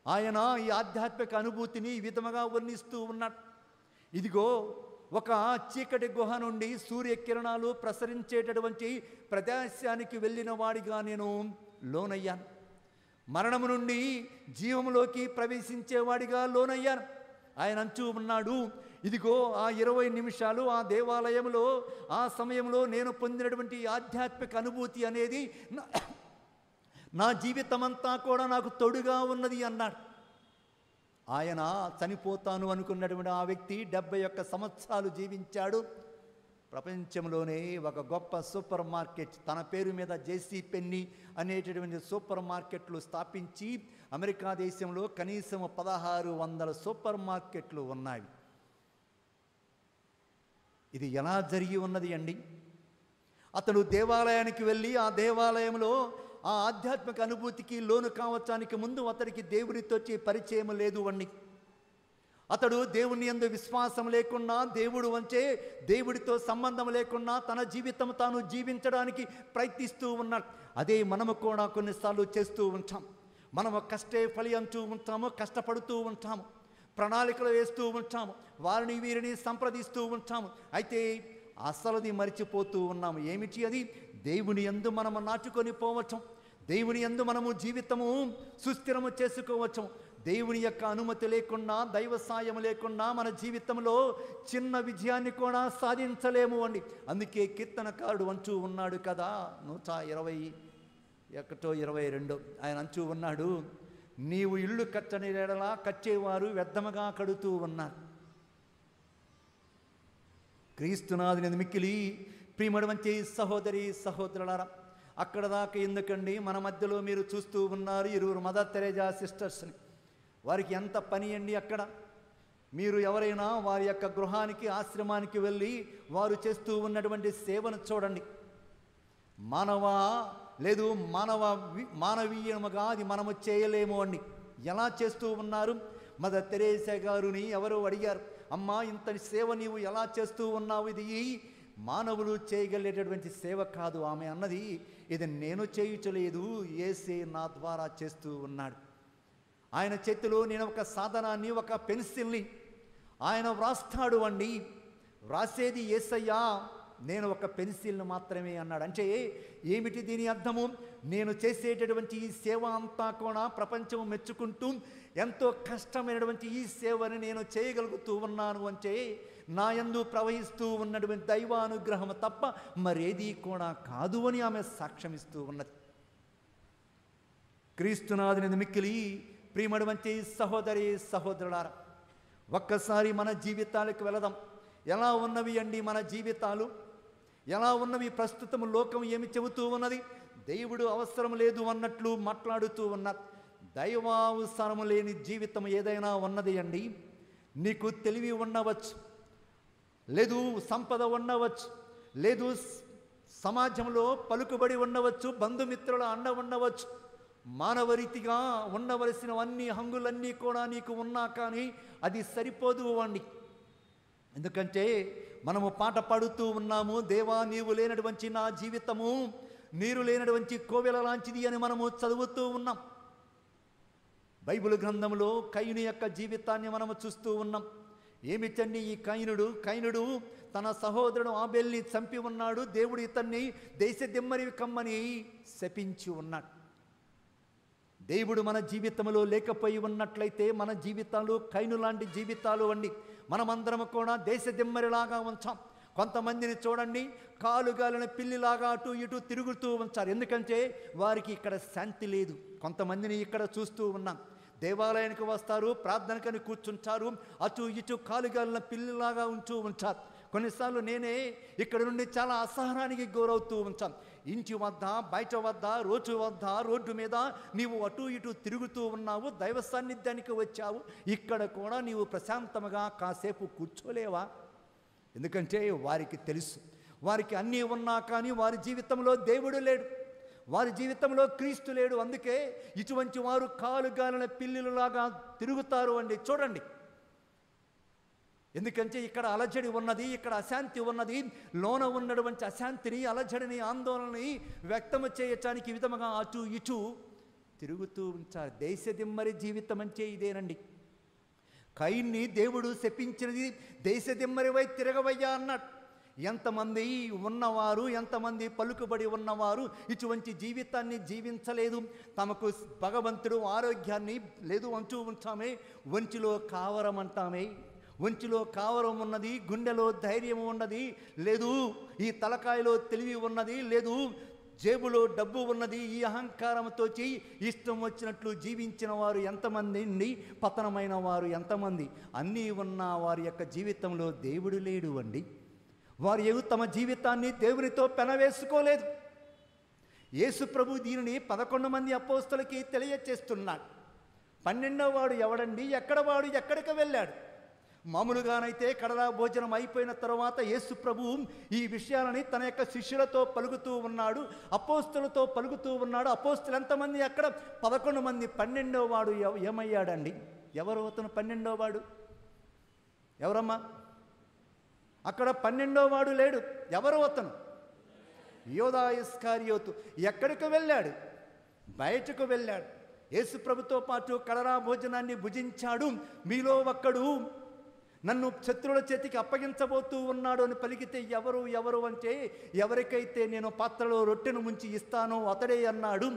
ఆయన ఈ ఆధ్యాత్మిక అనుభూతిని ఈ విధముగా వర్ణిస్తూ ఉన్నాడు. ఇదిగో ఒక చీకటి గుహ నుండి సూర్యకిరణాలు ప్రసరించేటటువంటి ప్రదేశానికి వెళ్ళిన వాడిగా నేను లోనయ్యాను. మరణము నుండి జీవములోకి ప్రవేశించేవాడిగా లోనయ్యాను. ఆయన అంటూ ఉన్నాడు, ఇదిగో ఆ 20 నిమిషాలు ఆ దేవాలయంలో ఆ సమయంలో నేను పొందినటువంటి ఆధ్యాత్మిక అనుభూతి అనేది నా జీవితమంతా కూడా నాకు తోడుగా ఉన్నది అన్నాడు. ఆయన చనిపోతాను అనుకున్నటువంటి ఆ వ్యక్తి 71 సంవత్సరాలు జీవించాడు. ప్రపంచంలోనే ఒక గొప్ప సూపర్ మార్కెట్ తన పేరు మీద జేసీ పెన్నీ అనేటటువంటి సూపర్ మార్కెట్లు స్థాపించి అమెరికా దేశంలో కనీసం 1600 సూపర్ మార్కెట్లు ఉన్నాయి. ఇది ఎలా జరిగి ఉన్నది అండి? అతడు దేవాలయానికి వెళ్ళి ఆ దేవాలయంలో ఆ ఆధ్యాత్మిక అనుభూతికి లోను కావటానికి ముందు అతడికి దేవునితో పరిచయం లేదు అండి. అతడు దేవుని యందు విశ్వాసం లేకున్నా, దేవుడు అంటే దేవుడితో సంబంధం లేకున్నా తన జీవితం తాను జీవించడానికి ప్రయత్నిస్తూ ఉన్నాడు. అదే మనము కూడా కొన్నిసార్లు చేస్తూ ఉంటాం. మనము కష్టే ఫలి అంటూ ఉంటాము, కష్టపడుతూ ఉంటాము, ప్రణాళికలు వేస్తూ ఉంటాము, వారిని వీరిని సంప్రదిస్తూ ఉంటాము. అయితే అసలుది మరిచిపోతూ ఉన్నాము. ఏమిటి అది? దేవుని యందు మనము నాటుకొని పోవటం, దేవుని యందు మనము జీవితము సుస్థిరము చేసుకోవచ్చు. దేవుని యొక్క అనుమతి లేకుండా, దైవ సాయం లేకుండా మన జీవితంలో చిన్న విజయాన్ని కూడా సాధించలేము అండి. అందుకే కీర్తనకారుడు అంటూ ఉన్నాడు కదా, 121, 22 ఆయన అంటూ ఉన్నాడు, నీవు ఇల్లు కట్టని ఎడలా కట్టేవారు వ్యర్థముగా కడుతూ ఉన్నారు. క్రీస్తునాథుని మిక్కిలి ప్రియమడు మంచి సహోదరి సహోదరులారా, అక్కడ దాకా ఎందుకండి, మన మధ్యలో మీరు చూస్తూ ఉన్నారు 20 మదర్ తెరేజా సిస్టర్స్ని. వారికి ఎంత పని అండి అక్కడ. మీరు ఎవరైనా వారి యొక్క గృహానికి, ఆశ్రమానికి వెళ్ళి వారు చేస్తూ ఉన్నటువంటి సేవను చూడండి. మానవీయముగా అది మనము చేయలేము అండి. ఎలా చేస్తూ ఉన్నారు? మదర్ తెరేసా గారుని ఎవరో అడిగారు, అమ్మా ఇంతటి సేవ నీవు ఎలా చేస్తూ ఉన్నావు? ఇది మానవులు చేయగలిగేటటువంటి సేవ కాదు. ఆమె అన్నది, ఇది నేను చేయుచలేదు, యేసే నా ద్వారా చేస్తూ ఉన్నాడు. ఆయన చేతిలో నేను ఒక సాధనాన్ని, ఒక పెన్సిల్ని ఆయన వ్రాస్తాడు అండి. వ్రాసేది యేసయ్యా, నేను ఒక పెన్సిల్ను మాత్రమే అన్నాడు. అంటే ఏమిటి దీని అర్థము? నేను చేసేటటువంటి ఈ సేవ అంతా కూడా ప్రపంచం మెచ్చుకుంటూ ఎంతో కష్టమైనటువంటి ఈ సేవని నేను చేయగలుగుతూ ఉన్నాను అంటే నా యందు ప్రవహిస్తూ ఉన్నటువంటి దైవానుగ్రహం తప్ప మరేది కూడా కాదు అని ఆమె సాక్ష్యమిస్తూ ఉన్నది. క్రీస్తునాథుని మిక్కిలి ప్రియమడు మంచి సహోదరి సహోదరులారా, ఒక్కసారి మన జీవితాలకు వెళదాం. ఎలా ఉన్నవి అండి మన జీవితాలు? ఎలా ఉన్నవి? ప్రస్తుతం లోకం ఏమి చెబుతూ ఉన్నది? దేవుడు అవసరం లేదు అన్నట్లు మాట్లాడుతూ ఉన్నారు. దైవావసరం లేని జీవితం ఏదైనా ఉన్నది అండి? నీకు తెలివి ఉండవచ్చు, లేదు సంపద ఉండవచ్చు, లేదు సమాజంలో పలుకుబడి ఉండవచ్చు, బంధుమిత్రుల అండ ఉండవచ్చు, మానవరీతిగా ఉండవలసినవన్నీ హంగులన్నీ కూడా నీకు ఉన్నా కానీ అది సరిపోదు అండి. ఎందుకంటే మనము పాట పాడుతూ ఉన్నాము, దేవా నీవు లేనటువంటి నా జీవితము నీరు లేనటువంటి కోవెల లాంటిది అని మనము చదువుతూ ఉన్నాం. బైబిల్ గ్రంథంలో కయీను యొక్క జీవితాన్ని మనము చూస్తూ ఉన్నాం. ఏమిటండి ఈ కయీనుడు తన సహోదరుడు ఆబేల్ని చంపి ఉన్నాడు. దేవుడు ఇతన్ని దేశదిమ్మరి కమ్మని శపించి ఉన్నాడు. దేవుడు మన జీవితంలో లేకపోయి ఉన్నట్లయితే మన జీవితాలు కయీను లాంటి జీవితాలు అండి. మనమందరం కూడా దేశదిమ్మరిలాగా ఉంచాం. కొంతమందిని చూడండి, కాలుగాలిన పిల్లిలాగా అటు ఇటు తిరుగుతూ ఉంచారు. ఎందుకంటే వారికి ఇక్కడ శాంతి లేదు. కొంతమందిని ఇక్కడ చూస్తూ ఉన్నాం, దేవాలయానికి వస్తారు, ప్రార్థనకని కూర్చుంటారు, అటు ఇటు కాలుగాలిన పిల్లిలాగా ఉంటూ ఉంటారు. కొన్నిసార్లు నేనే ఇక్కడ నుండి చాలా అసహనానికి గురవుతూ ఉంటాను. ఇంటి వద్ద, బయట వద్ద, రోడ్డు మీద నీవు అటు ఇటు తిరుగుతూ ఉన్నావు, దైవ సాన్నిధ్యానికి వచ్చావు, ఇక్కడ కూడా నీవు ప్రశాంతంగా కాసేపు కూర్చోలేవా? ఎందుకంటే వారికి తెలుసు, వారికి అన్నీ ఉన్నా కానీ వారి జీవితంలో దేవుడు లేడు, వారి జీవితంలో క్రీస్తు లేడు. అందుకే ఇటువంటి వారు కాలుగాలిన పిల్లులాగా తిరుగుతారు అండి. చూడండి, ఎందుకంటే ఇక్కడ అలజడి ఉన్నది, ఇక్కడ అశాంతి ఉన్నది. లోన ఉన్నటువంటి అశాంతిని, అలజడిని, ఆందోళనని వ్యక్తము చేయటానికి విధముగా అటు ఇటు తిరుగుతూ ఉంటారు. దేశదిమ్మరి జీవితం అంటే ఇదేనండి. కయీన్ని దేవుడు శపించినది దేశదిమ్మరివై తిరగవయ్యా అన్నాడు. ఎంతమంది ఉన్నవారు, ఎంతమంది పలుకుబడి ఉన్నవారు ఇటువంటి జీవితాన్ని జీవించలేదు. తమకు భగవంతుడు ఆరోగ్యాన్ని లేదు అంటూ ఉంటామే, వంచిలో కావరం అంటామే. వంచిలో కావరం ఉన్నది, గుండెలో ధైర్యం ఉన్నది లేదు, ఈ తలకాయలో తెలివి ఉన్నది లేదు, జేబులో డబ్బు ఉన్నది, ఈ అహంకారంతో ఇష్టం వచ్చినట్లు జీవించిన వారు ఎంతమంది అండి, పతనమైన వారు ఎంతమంది. అన్నీ ఉన్న వారి యొక్క జీవితంలో దేవుడు లేడు అండి. వారు తమ జీవితాన్ని దేవునితో పెనవేసుకోలేదు. యేసు ప్రభు దీనిని 11 మంది అపోస్తలకి తెలియచేస్తున్నాడు. 12వ వాడు ఎవడండి, ఎక్కడవాడు, ఎక్కడికి వెళ్ళాడు? మామూలుగానైతే కడలా భోజనం అయిపోయిన తర్వాత యేసు ప్రభువు ఈ విషయాలని తన యొక్క శిష్యులతో పలుకుతూ ఉన్నాడు, అపోస్తలతో పలుకుతూ ఉన్నాడు. అపోస్తలు ఎంతమంది? అక్కడ 11 మంది. 12వ వాడు ఏమయ్యాడండి? ఎవరు అతను 12వ వాడు? ఎవరమ్మా? అక్కడ 12వ వాడు లేడు. ఎవరు అతను? యోధా ఇస్కారియోతు. ఎక్కడికి వెళ్ళాడు? బయటకు వెళ్ళాడు. యేసు ప్రభుతో పాటు కడరా భోజనాన్ని భుజించాడు. మీలో ఒక్కడు నన్ను శత్రువుల చేతికి అప్పగించబోతూ ఉన్నాడు అని పలికితే ఎవరు ఎవరు అంటే, ఎవరికైతే నేను పాత్రలో రొట్టెను ముంచి ఇస్తానో అతడే అన్నాడు.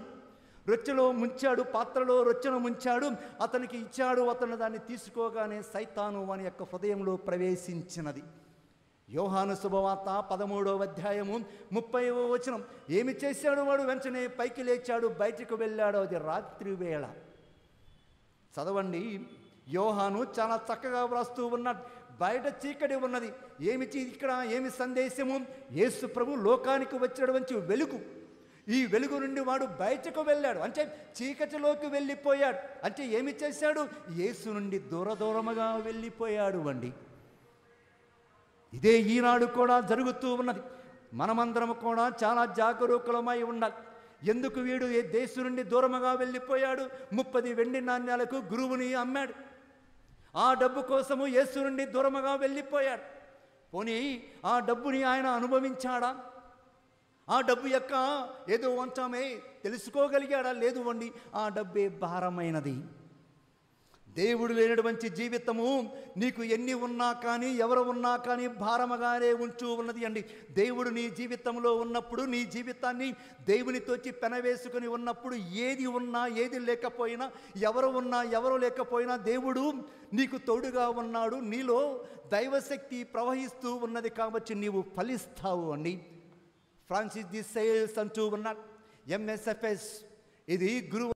రొట్టెలో ముంచాడు, పాత్రలో రొట్టెను ముంచాడు, అతనికి ఇచ్చాడు. అతను దాన్ని తీసుకోగానే సైతాను వాని యొక్క హృదయంలో ప్రవేశించినది. యోహాను శుభవార్త 13వ అధ్యాయము 30వ వచనం. ఏమి చేశాడు వాడు? వెంటనే పైకి లేచాడు, బయటకు వెళ్ళాడు. అది రాత్రి వేళ. చదవండి. యోహాను చాలా చక్కగా వ్రాస్తూ ఉన్నాడు. బయట చీకటి ఉన్నది. ఇక్కడ ఏమి సందేశము? యేసు ప్రభు లోకానికి వచ్చినటువంటి వెలుగు. ఈ వెలుగు నుండి వాడు బయటకు వెళ్ళాడు, అంటే చీకటిలోకి వెళ్ళిపోయాడు. అంటే ఏమి చేశాడు? యేసు నుండి దూరముగా వెళ్ళిపోయాడు అండి. ఇదే ఈనాడు కూడా జరుగుతూ ఉన్నది. మనమందరం కూడా చాలా జాగరూకులమై ఉండాలి. ఎందుకు వీడు ఏ దేశం నుండి దూరముగా వెళ్ళిపోయాడు? 30 వెండి నాణ్యాలకు గురువుని అమ్మాడు. ఆ డబ్బు కోసము యేసు నుండి దూరముగా వెళ్ళిపోయాడు. పోనీ ఆ డబ్బుని ఆయన అనుభవించాడా? ఆ డబ్బు యొక్క ఏదో వంచమే తెలుసుకోగలిగాడా? లేదు అండి. ఆ డబ్బే భారమైనది. దేవుడు లేనటువంటి జీవితము నీకు ఎన్ని ఉన్నా కానీ, ఎవరు ఉన్నా కానీ భారముగానే ఉంటూ ఉన్నది అండి. దేవుడు నీ జీవితంలో ఉన్నప్పుడు, నీ జీవితాన్ని దేవునితోచి పెనవేసుకుని ఉన్నప్పుడు, ఏది ఉన్నా ఏది లేకపోయినా, ఎవరు ఉన్నా ఎవరు లేకపోయినా దేవుడు నీకు తోడుగా ఉన్నాడు. నీలో దైవశక్తి ప్రవహిస్తూ ఉన్నది కాబట్టి నీవు ఫలిస్తావు అండి. ఫ్రాన్సిస్ డి సేల్స్ అంటూ ఉన్నాడు, MSFS ఇది గురువు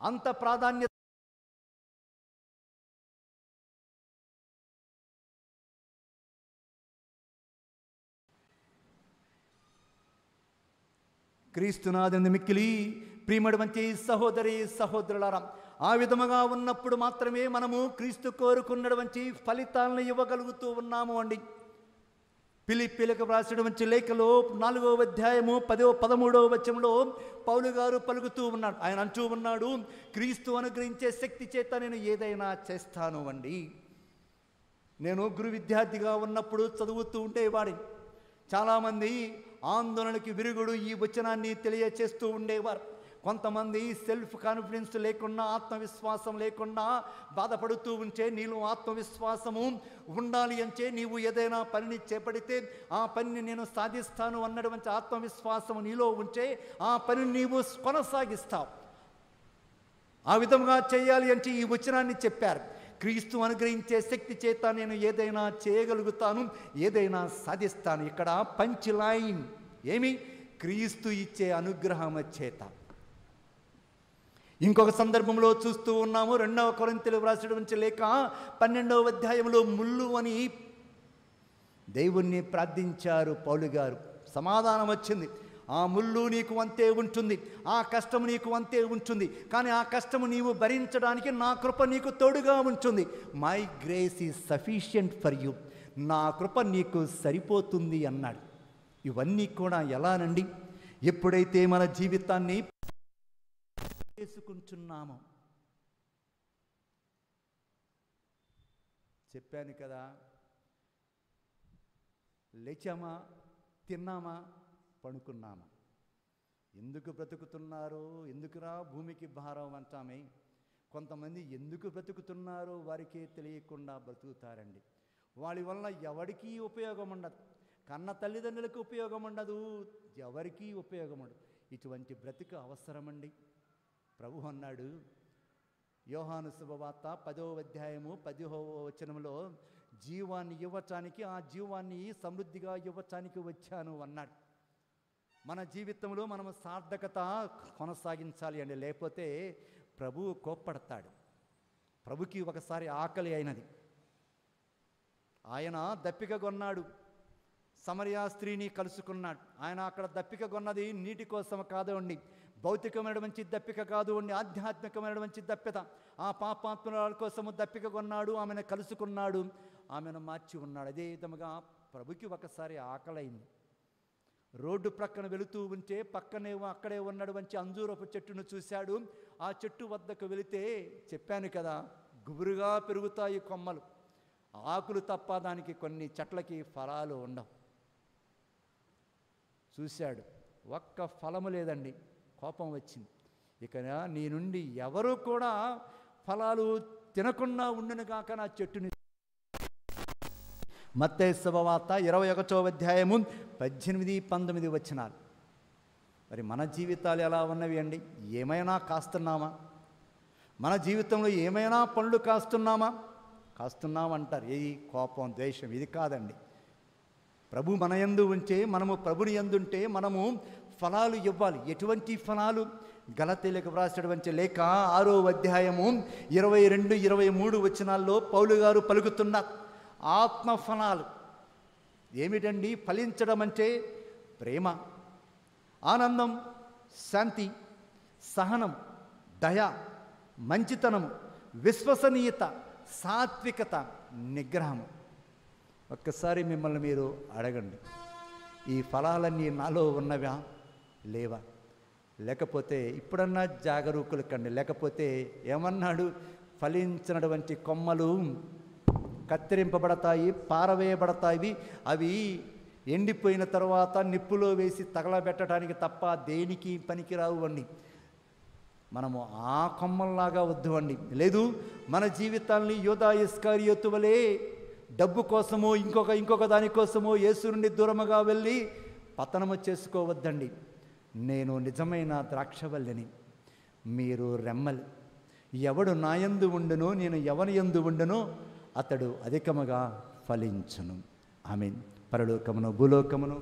అంత ప్రాధాన్యత క్రీస్తునాథుని మిక్కిలి ప్రియమడి మంచి సహోదరి సహోదరులారా, ఆ విధముగా ఉన్నప్పుడు మాత్రమే మనము క్రీస్తు కోరుకున్నటువంటి ఫలితాలను ఇవ్వగలుగుతూ ఉన్నాము అండి. ఫిలిప్పీలకు వ్రాసినటువంటి లేఖలో 4వ అధ్యాయము 13వ వచనంలో పౌలు గారు పలుకుతూ ఉన్నాడు. ఆయన అంటూ ఉన్నాడు, క్రీస్తు అనుగ్రహించే శక్తి చేత నేను ఏదైనా చేస్తాను అండి. నేను గురు విద్యార్థిగా ఉన్నప్పుడు చదువుతూ ఉండేవాడిని. చాలామంది ఆందోళనకి విరుగుడు ఈ వచనాన్ని తెలియచేస్తూ ఉండేవారు. కొంతమంది సెల్ఫ్ కాన్ఫిడెన్స్ లేకుండా, ఆత్మవిశ్వాసం లేకుండా బాధపడుతూ ఉంటే, నీలో ఆత్మవిశ్వాసము ఉండాలి అంటే నీవు ఏదైనా పనిని చేపడితే ఆ పనిని నేను సాధిస్తాను అన్నటువంటి ఆత్మవిశ్వాసము నీలో ఉంటే ఆ పనిని నీవు కొనసాగిస్తావు. ఆ విధంగా చేయాలి అంటే ఈ వచనాన్ని చెప్పారు. క్రీస్తు అనుగ్రహించే శక్తి చేత నేను ఏదైనా చేయగలుగుతాను, ఏదైనా సాధిస్తాను. ఇక్కడ పంచ్ లైన్ ఏమి? క్రీస్తు ఇచ్చే అనుగ్రహం చేత. ఇంకొక సందర్భంలో చూస్తూ ఉన్నాము. 2వ కొరింథీయులకు వ్రాసినటువంటి లేఖ 12వ అధ్యాయంలో ముళ్ళు అని దేవుణ్ణి ప్రార్థించారు పౌలు గారు. సమాధానం వచ్చింది. ఆ ముళ్ళు నీకు అంతే ఉంటుంది, ఆ కష్టము నీకు అంతే ఉంటుంది, కానీ ఆ కష్టము నీవు భరించడానికి నా కృప నీకు తోడుగా ఉంటుంది. My grace is sufficient for you, నా కృప నీకు సరిపోతుంది అన్నాడు. ఇవన్నీ కూడా ఎలానండి? ఎప్పుడైతే మన జీవితాన్ని చేసుకుంటున్నామో. చెప్పాను కదా, లేచామా, తిన్నామా, పడుకున్నామా. ఎందుకు బ్రతుకుతున్నారో, ఎందుకురా భూమికి భారం అంటామే. కొంతమంది ఎందుకు బ్రతుకుతున్నారో వారికే తెలియకుండా బ్రతుకుతారండి. వాళ్ళ వల్ల ఎవరికీ ఉపయోగం ఉండదు, కన్న తల్లిదండ్రులకు ఉపయోగం ఉండదు, ఎవరికీ ఉపయోగం ఉండదు. ఇటువంటి బ్రతుకు అవసరమండి. ప్రభు అన్నాడు యోహాను శుభవార్త 10వ అధ్యాయము 15వ వచనంలో, జీవాన్ని ఇవ్వటానికి, ఆ జీవాన్ని సమృద్ధిగా ఇవ్వటానికి వచ్చాను అన్నాడు. మన జీవితంలో మనము సార్థకత కొనసాగించాలి అండి, లేకపోతే ప్రభువు కోప్పడతాడు. ప్రభుకి ఒకసారి ఆకలి అయినది. ఆయన దప్పిక కొన్నాడు, సమరయ స్త్రీని కలుసుకున్నాడు. ఆయన అక్కడ దప్పిక కొన్నది నీటి కోసం కాదు అండి, భౌతికమైన మంచి దప్పిక కాదు అండి, ఆధ్యాత్మికమైన మంచి దప్పిక. ఆ పాపాత్మల కోసము దప్పిక కొన్నాడు, ఆమెను కలుసుకున్నాడు, ఆమెను మార్చి ఉన్నాడు. అదే విధముగా ప్రభుకి ఒకసారి ఆకలైంది. రోడ్డు ప్రక్కన వెళుతూ ఉంటే పక్కనే అక్కడే ఉన్నటువంటి అంజూరపు చెట్టును చూశాడు. ఆ చెట్టు వద్దకు వెళితే, చెప్పాను కదా, గుబురుగా పెరుగుతాయి కొమ్మలు, ఆకులు తప్ప దానికి కొన్ని చెట్లకి ఫలాలు ఉండవు. చూశాడు, ఒక్క ఫలము లేదండి. కోపం వచ్చింది. ఇక నీ నుండి ఎవరు కూడా ఫలాలు తినకుండా ఉండును కాక నా చెట్టుని. మత్తయి శుభవార్త 21వ అధ్యాయము 18-19 వచనాలు. మరి మన జీవితాలు ఎలా ఉన్నవి అండి? ఏమైనా కాస్తున్నామా? మన జీవితంలో ఏమైనా పనులు కాస్తున్నామంటారు. ఏది? కోపం, ద్వేషం, ఇది కాదండి. ప్రభు మన యందు ఉంటే, మనము ప్రభుని యందుంటే మనము ఫలాలు ఇవ్వాలి. ఎటువంటి ఫలాలు? గలతీయులకు వ్రాసినటువంటి లేఖ 6వ అధ్యాయము 22-23 వచనాల్లో పౌలు గారు పలుకుతున్న ఆత్మ ఫలాలు ఏమిటండి? ఫలించడం అంటే ప్రేమ, ఆనందం, శాంతి, సహనం, దయ, మంచితనము, విశ్వసనీయత, సాత్వికత, నిగ్రహము. ఒక్కసారి మిమ్మల్ని మీరు అడగండి, ఈ ఫలాలన్నీ నాలో ఉన్నవా లేవా? లేకపోతే ఇప్పుడన్నా జాగరూకులు కండి. లేకపోతే ఏమన్నాడు? ఫలించినటువంటి కొమ్మలు కత్తిరింపబడతాయి, పారవేయబడతాయి. అవి ఎండిపోయిన తర్వాత నిప్పులో వేసి తగలబెట్టడానికి తప్ప దేనికి పనికిరావు అండి. మనము ఆ కొమ్మల్లాగా వద్దు అండి. లేదు, మన జీవితాల్ని యోధా ఇస్కారియోతు వలె డబ్బు కోసమో ఇంకొక దానికోసమో యేసు నుండి దూరముగా వెళ్ళి పతనము చేసుకోవద్దండి. నేను నిజమైన ద్రాక్షవల్లిని, మీరు రెమ్మలు. ఎవడు నా యందు ఉండునో, నేను ఎవని యందు ఉండునో అతడు అధికముగా ఫలించును. ఆమేన్. పరలోకమును భూలోకమును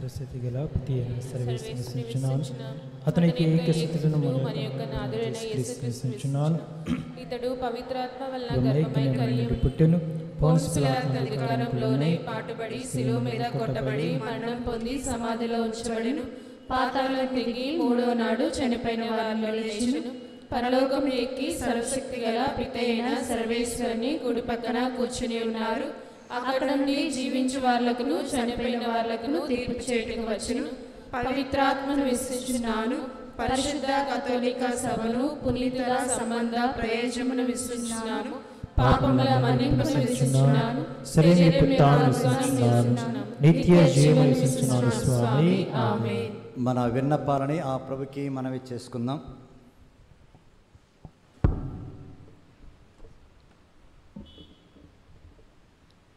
ప్రసిద్ధి గల ప్రతి సర్వేశ్వరుని అతనికి ఏకసుతులను మన యొక్క నాథుడైన యేసుక్రీస్తును ఇతడు పవిత్రాత్మ వలన గర్భమై పుట్టెను పోన్సు పిలాతు అధికారంలోనే పాటుబడి శిలువ మీద కొట్టబడి మరణం పొంది సమాధిలో ఉంచబడెను పాతాళం దిగి మూడో నాడు చనిపోయిన వారిలో లేచెను పరలోకం ఎక్కి సర్వశక్తి గల పితయైన సర్వేశ్వరుని కుడి పక్కన కూర్చుని ఉన్నారు అక్కడ నుండి జీవించు వాళ్లకును చనిపోయిన వాళ్లకును తీర్పు చేయటకు వచ్చును పవిత్రాత్మను విశ్వసించున్నాను పరిశుద్ధ కథోలిక సభను పునీతుల సంబంధ ప్రయోజనమును విశ్వసించున్నాను పాపముల మన్నింపును విశ్వసించున్నాను సరైన పుట్టాను విశ్వసించున్నాను నిత్య జీవం విశ్వసించున్నాను స్వామి ఆమేన్. మన విన్నపాలని ఆ ప్రభుకి మనవి చేసుకుందాం.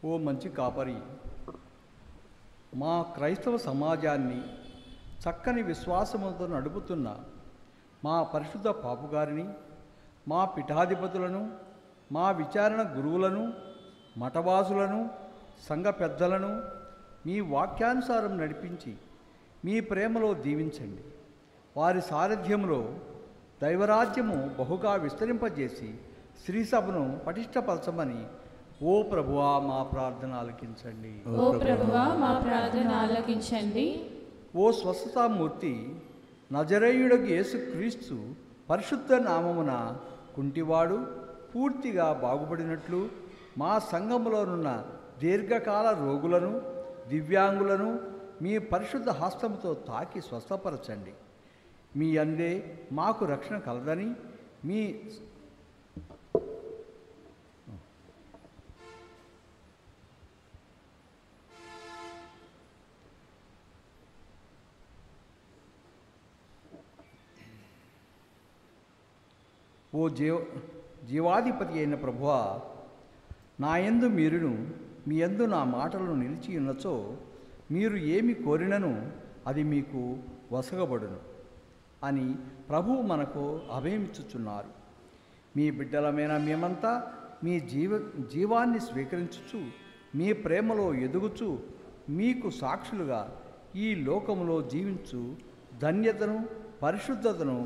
ఓ మంచి కాపరి, మా క్రైస్తవ సమాజాన్ని చక్కని విశ్వాసముతో నడుపుతున్న మా పరిశుద్ధ పాపుగారిని, మా పీఠాధిపతులను, మా విచారణ గురువులను, మఠవాసులను, సంఘ పెద్దలను మీ వాక్యానుసారం నడిపించి మీ ప్రేమలో దీవించండి. వారి సారథ్యంలో దైవరాజ్యము బహుగా విస్తరింపజేసి శ్రీసభను పటిష్టపరచమని ఓ ప్రభువా మా ప్రార్థన ఆలకించండి. ఓ ప్రభువా మా ప్రార్థన ఆలకించండి. ఓ స్వస్థతామూర్తి, నజరేయుడగు యేసుక్రీస్తు పరిశుద్ధ నామమున కుంటివాడు పూర్తిగా బాగుపడినట్లు మా సంఘములోనున్న దీర్ఘకాల రోగులను, దివ్యాంగులను మీ పరిశుద్ధ హస్తముతో తాకి స్వస్థపరచండి. మీ అందే మాకు రక్షణ కలదని మీ ఓ జీవాధిపతి అయిన ప్రభువా, నా యందు మీరును మీ యందు నా మాటలను నిలిచి ఉన్నచో మీరు ఏమి కోరినను అది మీకు వసగబడును అని ప్రభువు మనకు అభయమిచ్చుచున్నారు. మీ బిడ్డలమైన మేమంతా మీ జీవాన్ని స్వీకరించుచు మీ ప్రేమలో ఎదుగుచు మీకు సాక్షులుగా ఈ లోకములో జీవించు ధన్యతను, పరిశుద్ధతను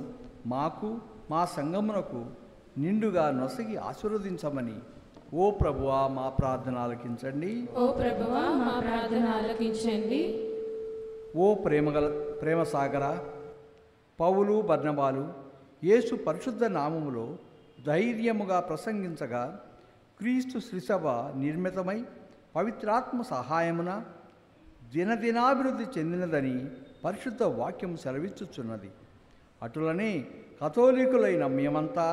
మాకు, మా సంఘమునకు నిండుగా నొసగి ఆశీర్వదించమని ఓ ప్రభువా మా ప్రార్థన ఆలకించండి. ఓ ప్రభువా మా ప్రార్థన ఆలకించండి. ఓ ప్రేమసాగర, పౌలు బర్నబాలు యేసు పరిశుద్ధ నామములో ధైర్యముగా ప్రసంగించగా క్రీస్తు శ్రీసభ నిర్మితమై పవిత్రాత్మ సహాయమున దినదినాభివృద్ధి చెందినదని పరిశుద్ధ వాక్యం సెలవిచ్చుచున్నది. అటులనే కథోలికులైన మేమంతా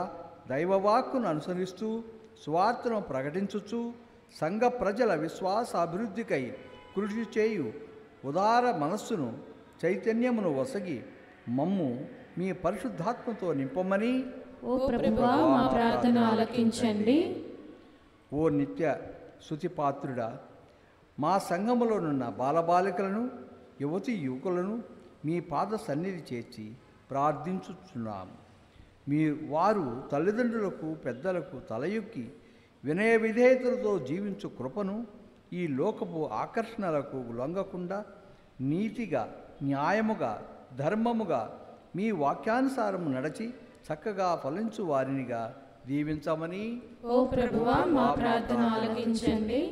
దైవవాక్కును అనుసరిస్తూ సువార్తను ప్రకటించుచు సంఘ ప్రజల విశ్వాస అభివృద్ధికై కృషి చేయు ఉదార మనస్సును, చైతన్యమును వసగి మమ్ము మీ పరిశుద్ధాత్మతో నింపమని ఓ ప్రభువా మా ప్రార్థన ఆలకించండి. ఓ నిత్య స్తుతిపాత్రుడా, మా సంఘములోనున్న బాలబాలికలను, యువతి యువకులను మీ పాద సన్నిధి చేర్చి ప్రార్థించుచున్నాము. వారు తల్లిదండ్రులకు, పెద్దలకు తలయొక్కి వినయ విధేయతలతో జీవించు కృపను, ఈ లోకపు ఆకర్షణలకు లొంగకుండా నీతిగా, న్యాయముగా, ధర్మముగా మీ వాక్యానుసారము నడచి చక్కగా ఫలించు వారినిగా దీవించమని ఓ ప్రభువా మా ప్రార్థన ఆలకించండి.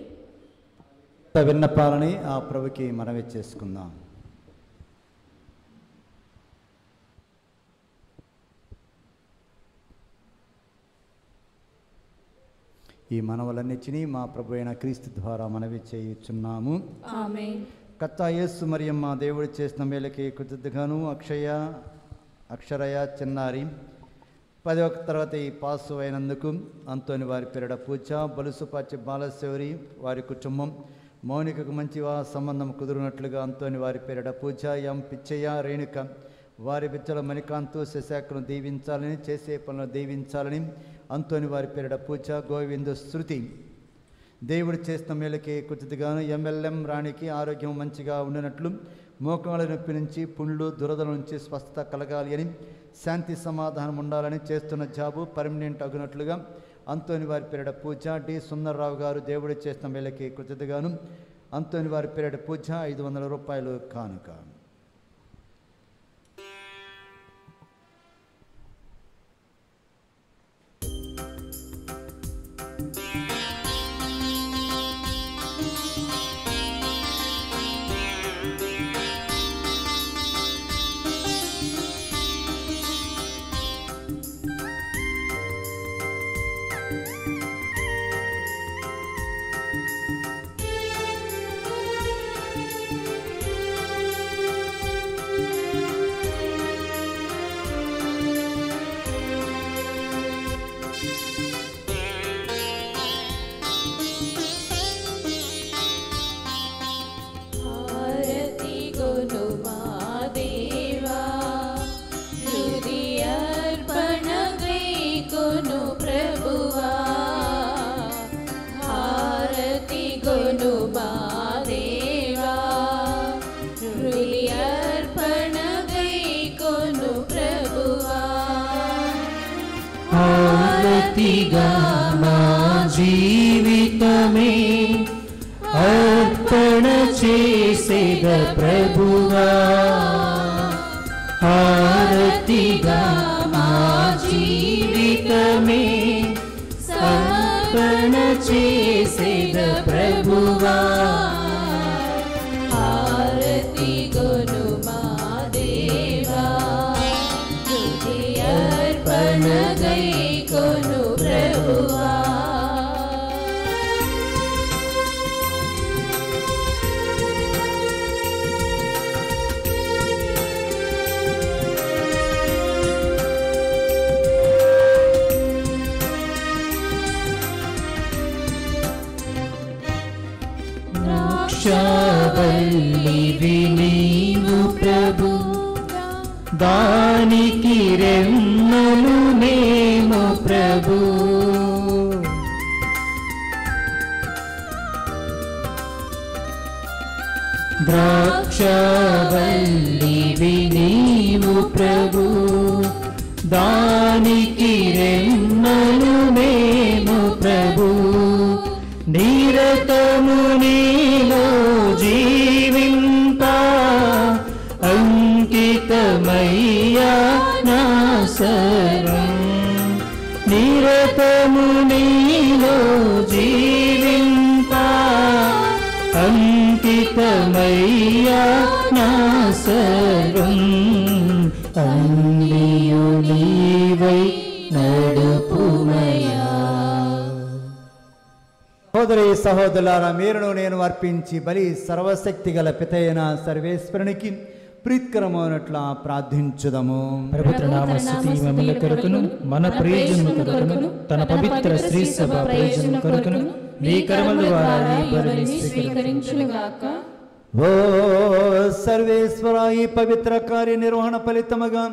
విన్నపాలని ఆ ప్రభుకి మనవి చేసుకుందాం. ఈ మనవలన్నిటినీ మా ప్రభు అయిన క్రీస్తు ద్వారా మనవి చేయుచున్నాము. ఆమేన్. కర్తా యేసు మరియమ్మ దేవుడు చేసిన మేలకి కృతజ్ఞతగాను అక్షరయ చిన్నారి 10వ తరగతి పాసు అయినందుకు అంతోని వారి పేరిట పూజ, బలుసుపాచి బాలశౌరి వారి కుటుంబం, మౌనికకు మంచి సంబంధం కుదురునట్లుగా అంతోని వారి పేరిట పూజ, ఎం పిచ్చయ్య, రేణుక వారి బిచ్చల మణికాంతు శశాఖను దీవించాలని, చేసే పనులను దీవించాలని అంతోని వారి పేరిట పూజ, గోవిందు శృతి దేవుడు చేసిన మేలకి కృతజ్ఞతగాను ఎంఎల్ఎం రాణికి ఆరోగ్యం మంచిగా ఉండినట్లు, మోకాళ్ళ నొప్పి నుంచి, పుండ్లు దురదల నుంచి స్వస్థత కలగాలి అని, శాంతి సమాధానం ఉండాలని, చేస్తున్న జాబు పర్మనెంట్ అగునట్లుగా అంతోని వారి పేరిట పూజ, డి సుందర్రావు గారు దేవుడు చేసిన మేలకి కృతజ్ఞతగాను అంతోని వారి పేరిట పూజ 500 రూపాయలు కానుక. ఆరతిగా మా జీవితమే అర్పణ చేసేద ప్రభువా, ఆరతిగా మా జీవితమే అర్పణ చేసేద ప్రభువా, హారతి గొను మా దేవా, అర్పణ గైకొను ప్రభువా. ద్రాక్షావల్లివి నీవు ప్రభు, దానికి రెమ్మలు మేము ప్రభు. ద్రాక్షావల్లివి నీవు ప్రభు, దానికి రెమ్మలు మేము ప్రభు. నిరతము నీలో జీవింప అంకితమయ్యా నా సర్వం, నిరతము నీలో జీవింప అంకితమయ్యా నా సర్వం. అన్నియు నీవై నడుపుమయ్యా. సహోదరి సహోదరులారా, మీరును నేను అర్పించి బలి సర్వశక్తి గల పితైన సర్వేశ్వరునికి ప్రీతికరమైనట్లా ప్రార్థించుదము. ప్రభుత్వ నామస్తుతి మమ్మల కొరకును మన ప్రయోజనము కొరకును తన పవిత్ర శ్రీ సభ ప్రయోజనం కొరకును నీ కర్మల ద్వారా ఈ బలిని స్వీకరించుగాక. ఓ సర్వేశ్వర, ఈ పవిత్ర కార్య నిర్వహణ ఫలితముగా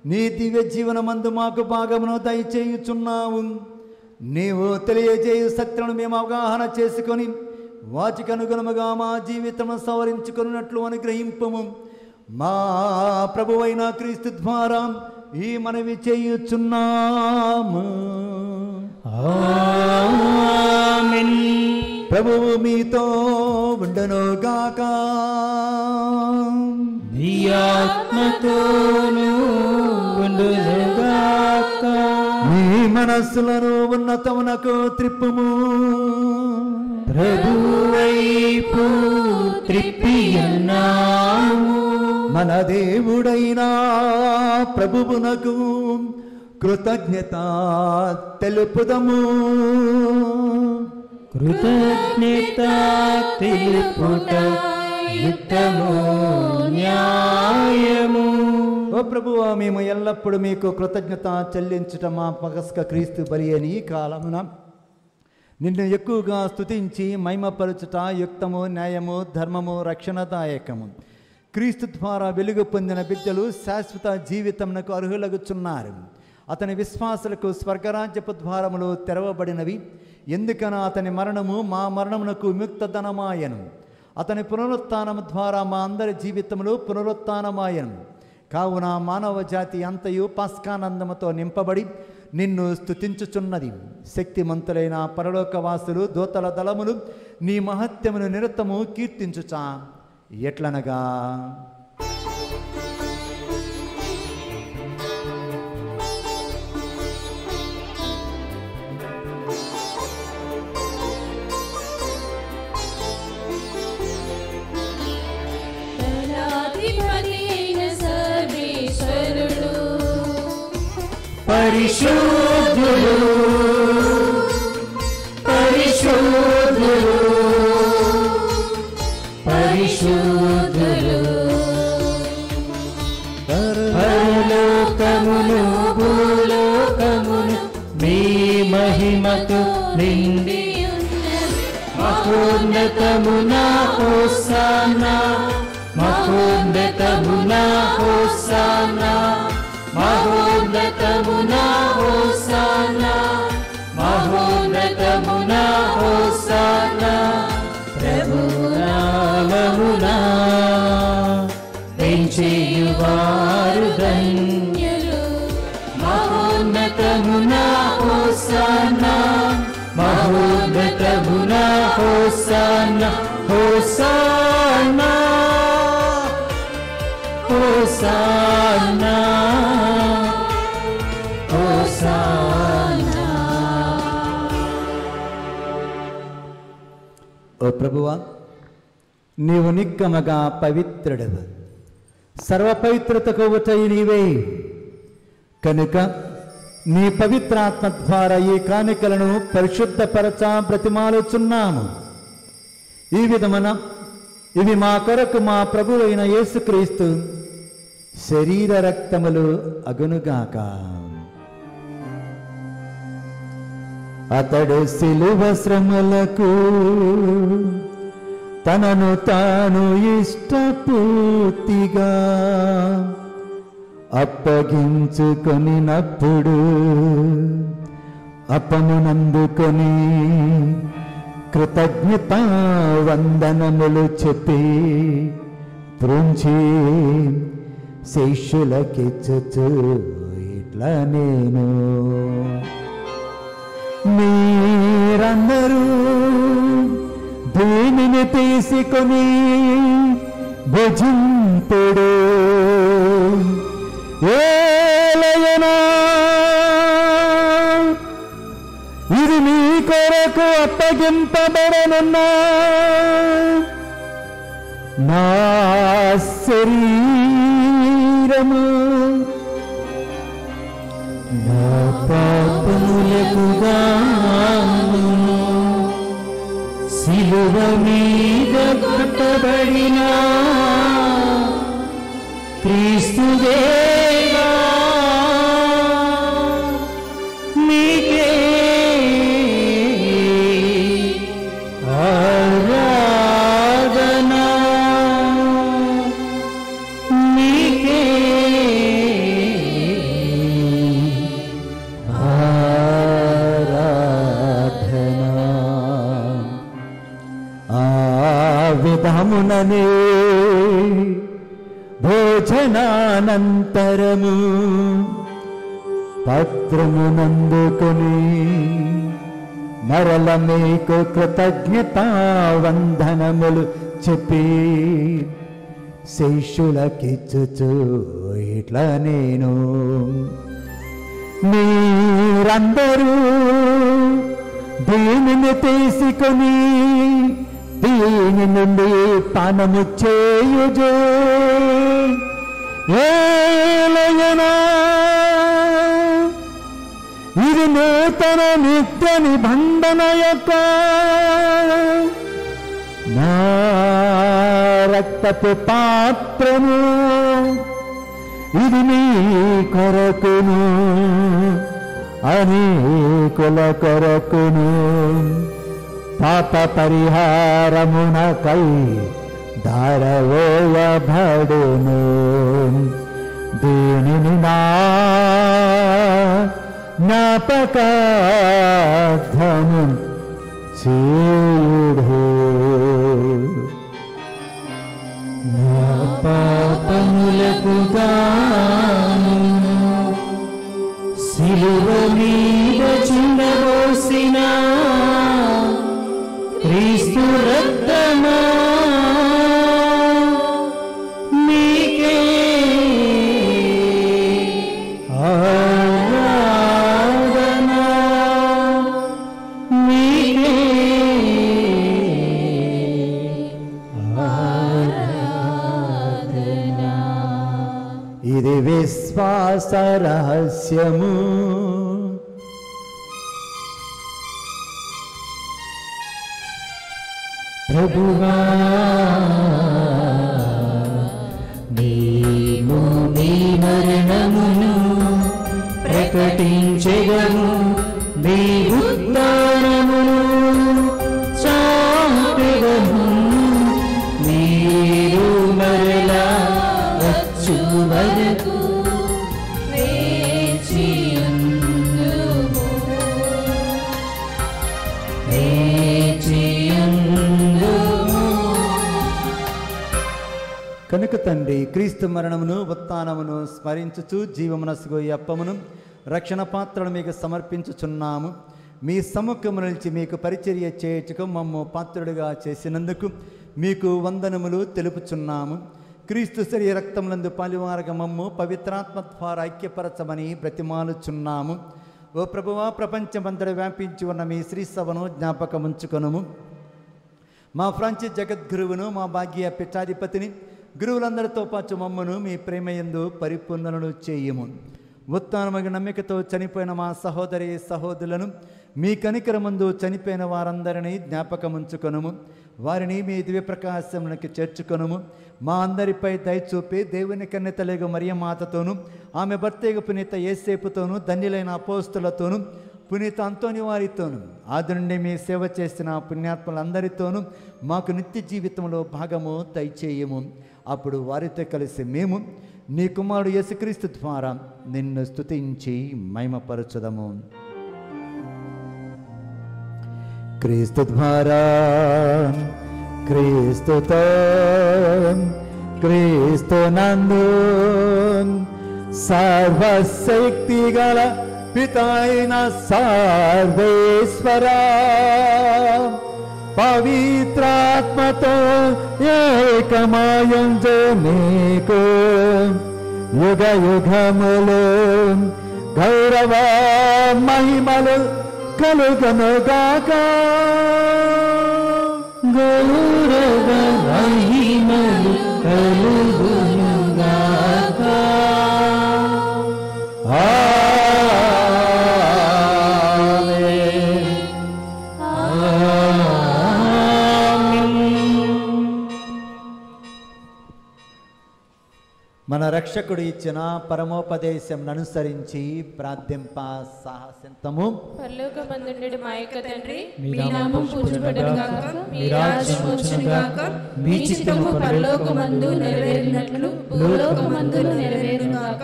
నీ దివ్య జీవనమందు మాకు భాగమును దయచేయుచున్నావు. నీవు తెలియజేయు సత్యలను మేము అవగాహన చేసుకొని వాటికి అనుగుణముగా మా జీవితము సవరించుకున్నట్లు అనుగ్రహింపము. మా ప్రభువైన క్రీస్తు ద్వారా ఈ మనవి చేయుచున్నాము. ఆమేన్. ప్రభువు మీతో ఉండనుగాక. నీ ఆత్మతోనూ ఉండునుగాక. మీ మనస్సులను ఉన్నతమునకు త్రిప్పుము. ప్రభువైపు త్రిప్పియున్నాము. మన దేవుడైన ప్రభువునకు కృతజ్ఞత తెలుపుదము. కృతజ్ఞత తెలుపుట యుక్తము న్యాయము. ఓ ప్రభువా, మేము ఎల్లప్పుడూ మీకు కృతజ్ఞత చెల్లించుట మా పగస్క క్రీస్తు బలి అని ఈ కాలమున నిన్ను ఎక్కువగా స్తుతించి మహిమపరచుట యుక్తము, న్యాయము, ధర్మము, రక్షణదాయకము. క్రీస్తు ద్వారా వెలుగు పొందిన బిడ్డలు శాశ్వత జీవితమునకు అర్హులగుచున్నారు. అతని విశ్వాసులకు స్వర్గరాజ్యపు ద్వారములు తెరవబడినవి. ఎందుకనో అతని మరణము మా మరణమునకు విముక్తధనమాయను. అతని పునరుత్థానము ద్వారా మా అందరి జీవితములు పునరుత్థానమాయను. కావున మానవ జాతి అంతయు పాస్కానందముతో నింపబడి నిన్ను స్తుతించుచున్నది. శక్తిమంతులైన పరలోకవాసులు, దూతల దళములు, నీ మహత్యమును నిరతము కీర్తించుచా ఎట్లనగా పరిశుద్ధుడు పరిశుద్ధుడు పరిశుద్ధుడు పరలోకమును భూలోకమును మీ మహిమతో నిండి మహోన్నతమున హోసానా మహోన్నతమున హోసానా మహోన్నతమున హోసానా మహోన్నతమున హోసానా ప్రభువు నామమున పెంచేయువారు ధన్యులు మహోన్నతమున హోసానా మహోన్నతమున హోసానా హోసానా హోసానా హోసానా. ఓ ప్రభువా, నీవు నిక్కమగా పవిత్రుడవు, సర్వపవిత్రతకు ఊటై నీవే కనుక నీ పవిత్రాత్మ ద్వారా ఈ కానుకలను పరిశుద్ధపరచ బ్రతిమాలుచున్నాము. ఈ విధమున ఇవి మా కొరకు మా ప్రభువైన యేసుక్రీస్తు శరీర రక్తములు అగునుగాక. అతడు శిలువ శ్రమలకు తనను తాను ఇష్టపూర్తిగా అప్పగించుకొనినప్పుడు అప్పమునందుకొని కృతజ్ఞతా వందనములు చెప్పి త్రుంచి శిష్యులకిచ్చుచు ఇట్లా నేను మీరందరూ దీనిని తీసుకొని భుజింతుడు. ఏలయనా ఇది నీ కొరకు అప్పగింపబడనున్న నా శరీరము. నా పాపములకు గాను శిలువ మీద కొట్టబడిన క్రీస్తు దేవా నీకే ఆరాధన, నీకే ఆరాధన. ఆ విధముననే భోజనానంతరము పత్రమునందుకొని మరల మీకు కృతజ్ఞతా వందనములు చెప్పి శిష్యులకిచ్చుచు ఇట్లా నేను మీరందరూ దీనిని తీసుకొని దీని నుండి పానము చేయుజు. ఏలయనా ఇది నూతన నిత్య నిబంధన యొక్క నా రక్తపు పాత్రము. ఇది నీ కొరకును అనేకుల కొరకును పాప పరిహారమునకై ధారవోయబడును. దీనిని నా జ్ఞాపకార్థము చేయుడు. నా పాపములకు గాను శిలువ మీద చిందబోసిన క్రీస్తు విశ్వాస రహస్యము. ప్రభువా మేము నీ మరణమును ప్రకటించెదము, నీ ఉద్ధానమును చాపెదము. మీరు మరలా వచ్చు వరకు వేచియుందుము, వేచియుందుము. కనుక తండ్రి క్రీస్తు మరణమును ఉత్థానమును స్మరించుచు జీవమునసుగు ఈ అప్పమును రక్షణ పాత్రను మీకు సమర్పించుచున్నాము. మీ సముఖము నిలిచి మీకు పరిచర్య చేయుటకు మమ్ము పాత్రుడిగా చేసినందుకు మీకు వందనములు తెలుపుచున్నాము. క్రీస్తు శరీర రక్తములందు పాలువారగ మమ్ము పవిత్రాత్మ ద్వారా ఐక్యపరచమని బ్రతిమాలుచున్నాము. ఓ ప్రభువా, ప్రపంచమంతటా వ్యాపించి ఉన్న మీ శ్రీ సభను జ్ఞాపకముంచుకొనుము. మా ఫ్రాన్సిస్ జగద్గురువును, మా భాగ్య పీఠాధిపతిని, గురువులందరితో పాటు మమ్మను మీ ప్రేమయందు పరిపూర్ణలను చేయుము. ఉత్థానమగు నమ్మికతో చనిపోయిన మా సహోదరి సహోదరులను, మీ కనికరమందు చనిపోయిన వారందరినీ జ్ఞాపకముంచుకొనుము. వారిని మీ దివ్య ప్రకాశమునికి చేర్చుకొనుము. మా అందరిపై దయచూపి దేవుని కన్యతలేగు మరియమాతతోనూ, ఆమె భర్తయ్య పునీత యేసేపుతోనూ, ధన్యులైన అపోస్తులతోనూ, పునీత అంతోని వారితోనూ, ఆది నుండి మీ సేవ చేసిన పుణ్యాత్ములందరితోనూ మాకు నిత్య జీవితంలో భాగము దయచేయము. అప్పుడు వారితో కలిసి మేము నీ కుమారుడు యేసుక్రీస్తు ద్వారా నిన్ను స్తుతించి మహిమపరచుదము. క్రీస్తు ద్వారా, క్రీస్తుతో, క్రీస్తునందు సర్వశక్తి గల పితైన సర్వేశ్వరా, పవిత్రాత్మతో ఏకమయుంచు నీకు యుగ యుగములు గౌరవ మహిమలు కలుగనుగాక. గౌరవ మహిమలు కలుగునుగాక. మన రక్షకుడు ఇచ్చిన పరమోపదేశం అనుసరించి ప్రార్థింప సాహసింతము. పరలోకమందుండు మా యొక్క తండ్రి, మీ మీ నామం పూజింపబడుగాక, మీ రాజ్యం వచ్చునుగాక, మీ చిత్తము పరలోకమందు నెరవేరినట్లు భూలోకమందు నెరవేరుగాక.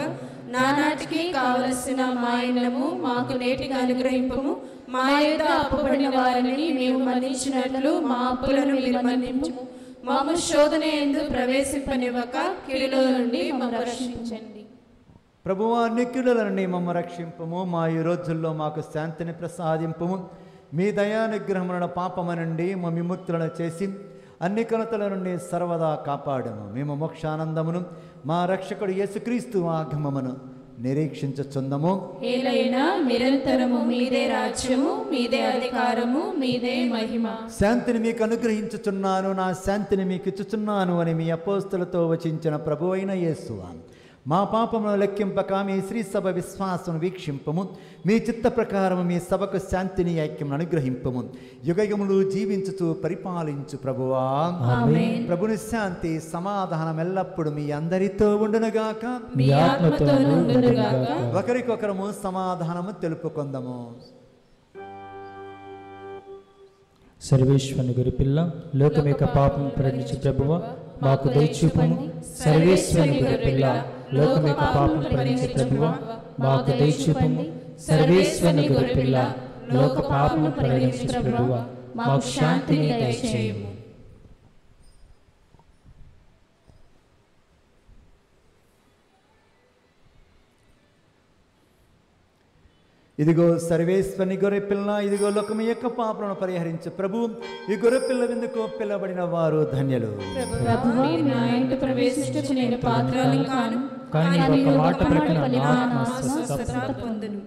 నానాటికి కావలసిన మా అన్నము మాకు నేటిగా అనుగ్రహింపము. మా యొద్ద అప్పుబడిన వారిని మేము మన్నించినట్లు మా అప్పులను మీరు మన్నించుము. మాము శోధన యందు ప్రవేశింపనివ్వక కీడులో నుండి మమ్మల్ని రక్షించండి. ప్రభువా, నిఖిలుల నుండి మమ్మ రక్షింపము. మా ఈ రోజుల్లో మాకు శాంతిని ప్రసాదింపము. మీ దయానుగ్రహములను పాపము నుండి మా విముక్తులను చేసి అన్ని కొలతల నుండి సర్వదా కాపాడము. మేము మోక్షానందమును మా రక్షకుడు యేసుక్రీస్తు ఆగమమును నిరీక్షించుచుందము. ఏలైనా నిరంతరము మీదే రాజ్యము, మీదే అధికారము, మీదే మహిమ. శాంతిని మీకు అనుగ్రహించుచున్నాను, నా శాంతిని మీకు ఇచ్చుచున్నాను అని మీ అపోస్తులతో వచించిన ప్రభువైన యేసువా, మా పాపమును లెక్కింపక మీ శ్రీ సభ విశ్వాసమును వీక్షింపము. మీ చిత్త ప్రకారము మీ సభకు శాంతిని ఐక్యమును అనుగ్రహింపము. యుగయుగములు జీవించుచు పరిపాలించు ప్రభువా. ప్రభుని శాంతి సమాధానం ఎల్లప్పుడు మీ అందరితో ఉండునుగాక, మీ ఆత్మతోనూ ఉండునుగాక. ఒకరికొకరము సమాధానము తెలుపుకొందము. సర్వేశ్వరుని గురిపిల్ల, లోకం యొక్క పాపం పరిణించి ప్రభువ మాకు దయచూపము. సర్వేశ్వరుని గురిపిల్ల, లోకం యొక్క పాపం పరిణించి ప్రభువ మాకు దయచూపము. సర్వేశ్వరుని గురిపిల్ల, లోక పాపం పరిణించి ప్రభువ మాకు శాంతిని దయచేయము. ఇదిగో సర్వేశ్వరుని గొర్రెపిల్ల, ఇదిగో లోకము యొక్క పాపలను పరిహరించు ప్రభు. ఈ గొర్రెపిల్ల విందుకు పిల్లబడిన వారు ధన్యులు. ప్రభువా, నా ఇంట ప్రవేశించుటకు నేను పాత్రని కాను, కానీ ఒక మాట ప్రకటన ఆత్మ స్వస్థత పొందును.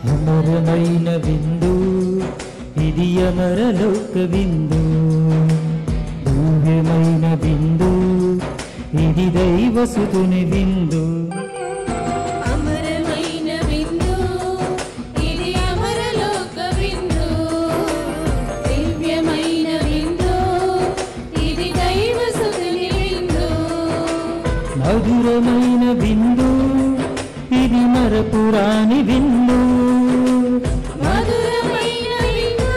అమరమైన విందు ఇది అమరలోక విందు, దివ్యమైన విందు ఇది దైవసుతుని విందు. అమరమైన విందు ఇది అమరలోక విందు, దివ్యమైన విందు ఇది దైవసుతుని విందు. మధురమైన విందు ఇది మరపురాని విందు, మధురమైన విందు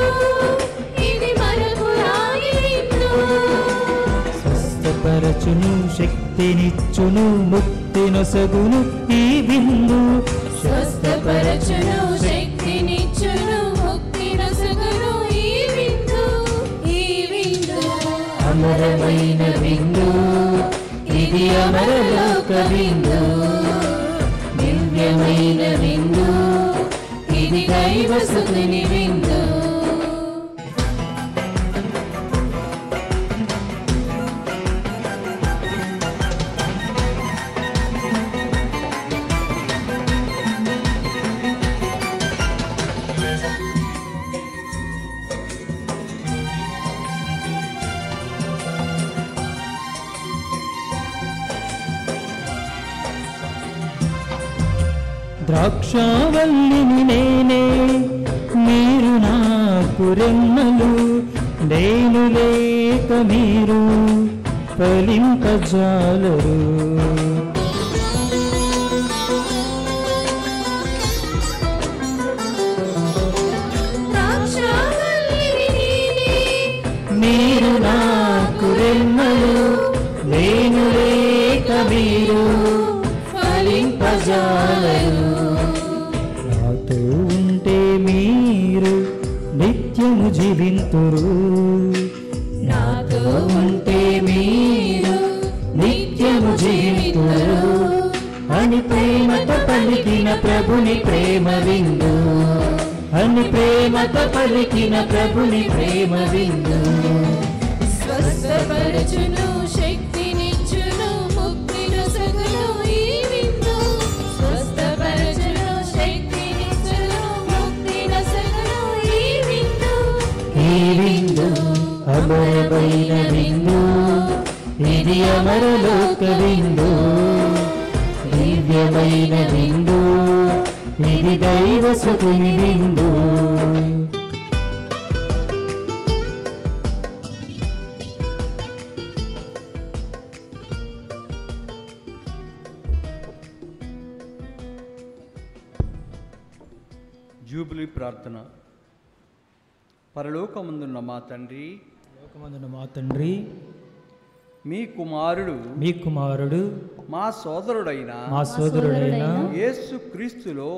ఇది మరపురాని విందు. స్వస్థపరచును శక్తినిచ్చును ముక్తినొసగును ఈ విందు. స్వస్థపరచును శక్తినిచ్చును ముక్తినొసగును ఈ విందు, ఈ విందు. అమరమైన విందు ఇది అమరలోక విందు, దివ్యమైన విందు ఇది దైవసుతుని విందు. ద్రాక్షావల్లిని నేనే, మీరు నాకు రెమ్మలు, నేను లేక మీరు ఫలింపజాలరు. మీరు నాకు రెమ్మలు, నేను లేక మీరు ఫలింపజాలరు. నాతో ఉంటే మీరు నిత్యము జీవింతురు, నాతో ఉంటే మీరు నిత్యము జీవింతురు అని ప్రేమతో పలికిన ప్రభుని ప్రేమ విందు, అని ప్రేమతో పలికిన ప్రభుని ప్రేమ విందు. స్వస్థపరచును శక్తినిచ్చును ముక్తినొసగును ఈ విందు, స్వస్థపరచును శక్తినిచ్చును ముక్తినొసగును ఈ విందు, ఈ విందు అమరమైన విందు ఇది అమరలోక విందు, దివ్యమైన విందు ఇది దైవసుతుని విందు. జూబిలీ ప్రార్థన. పరలోకమందున్న మా తండ్రి, లోకమందున మా తండ్రి, మీ కుమారుడు మా సోదరుడైన యేసుక్రీస్తులో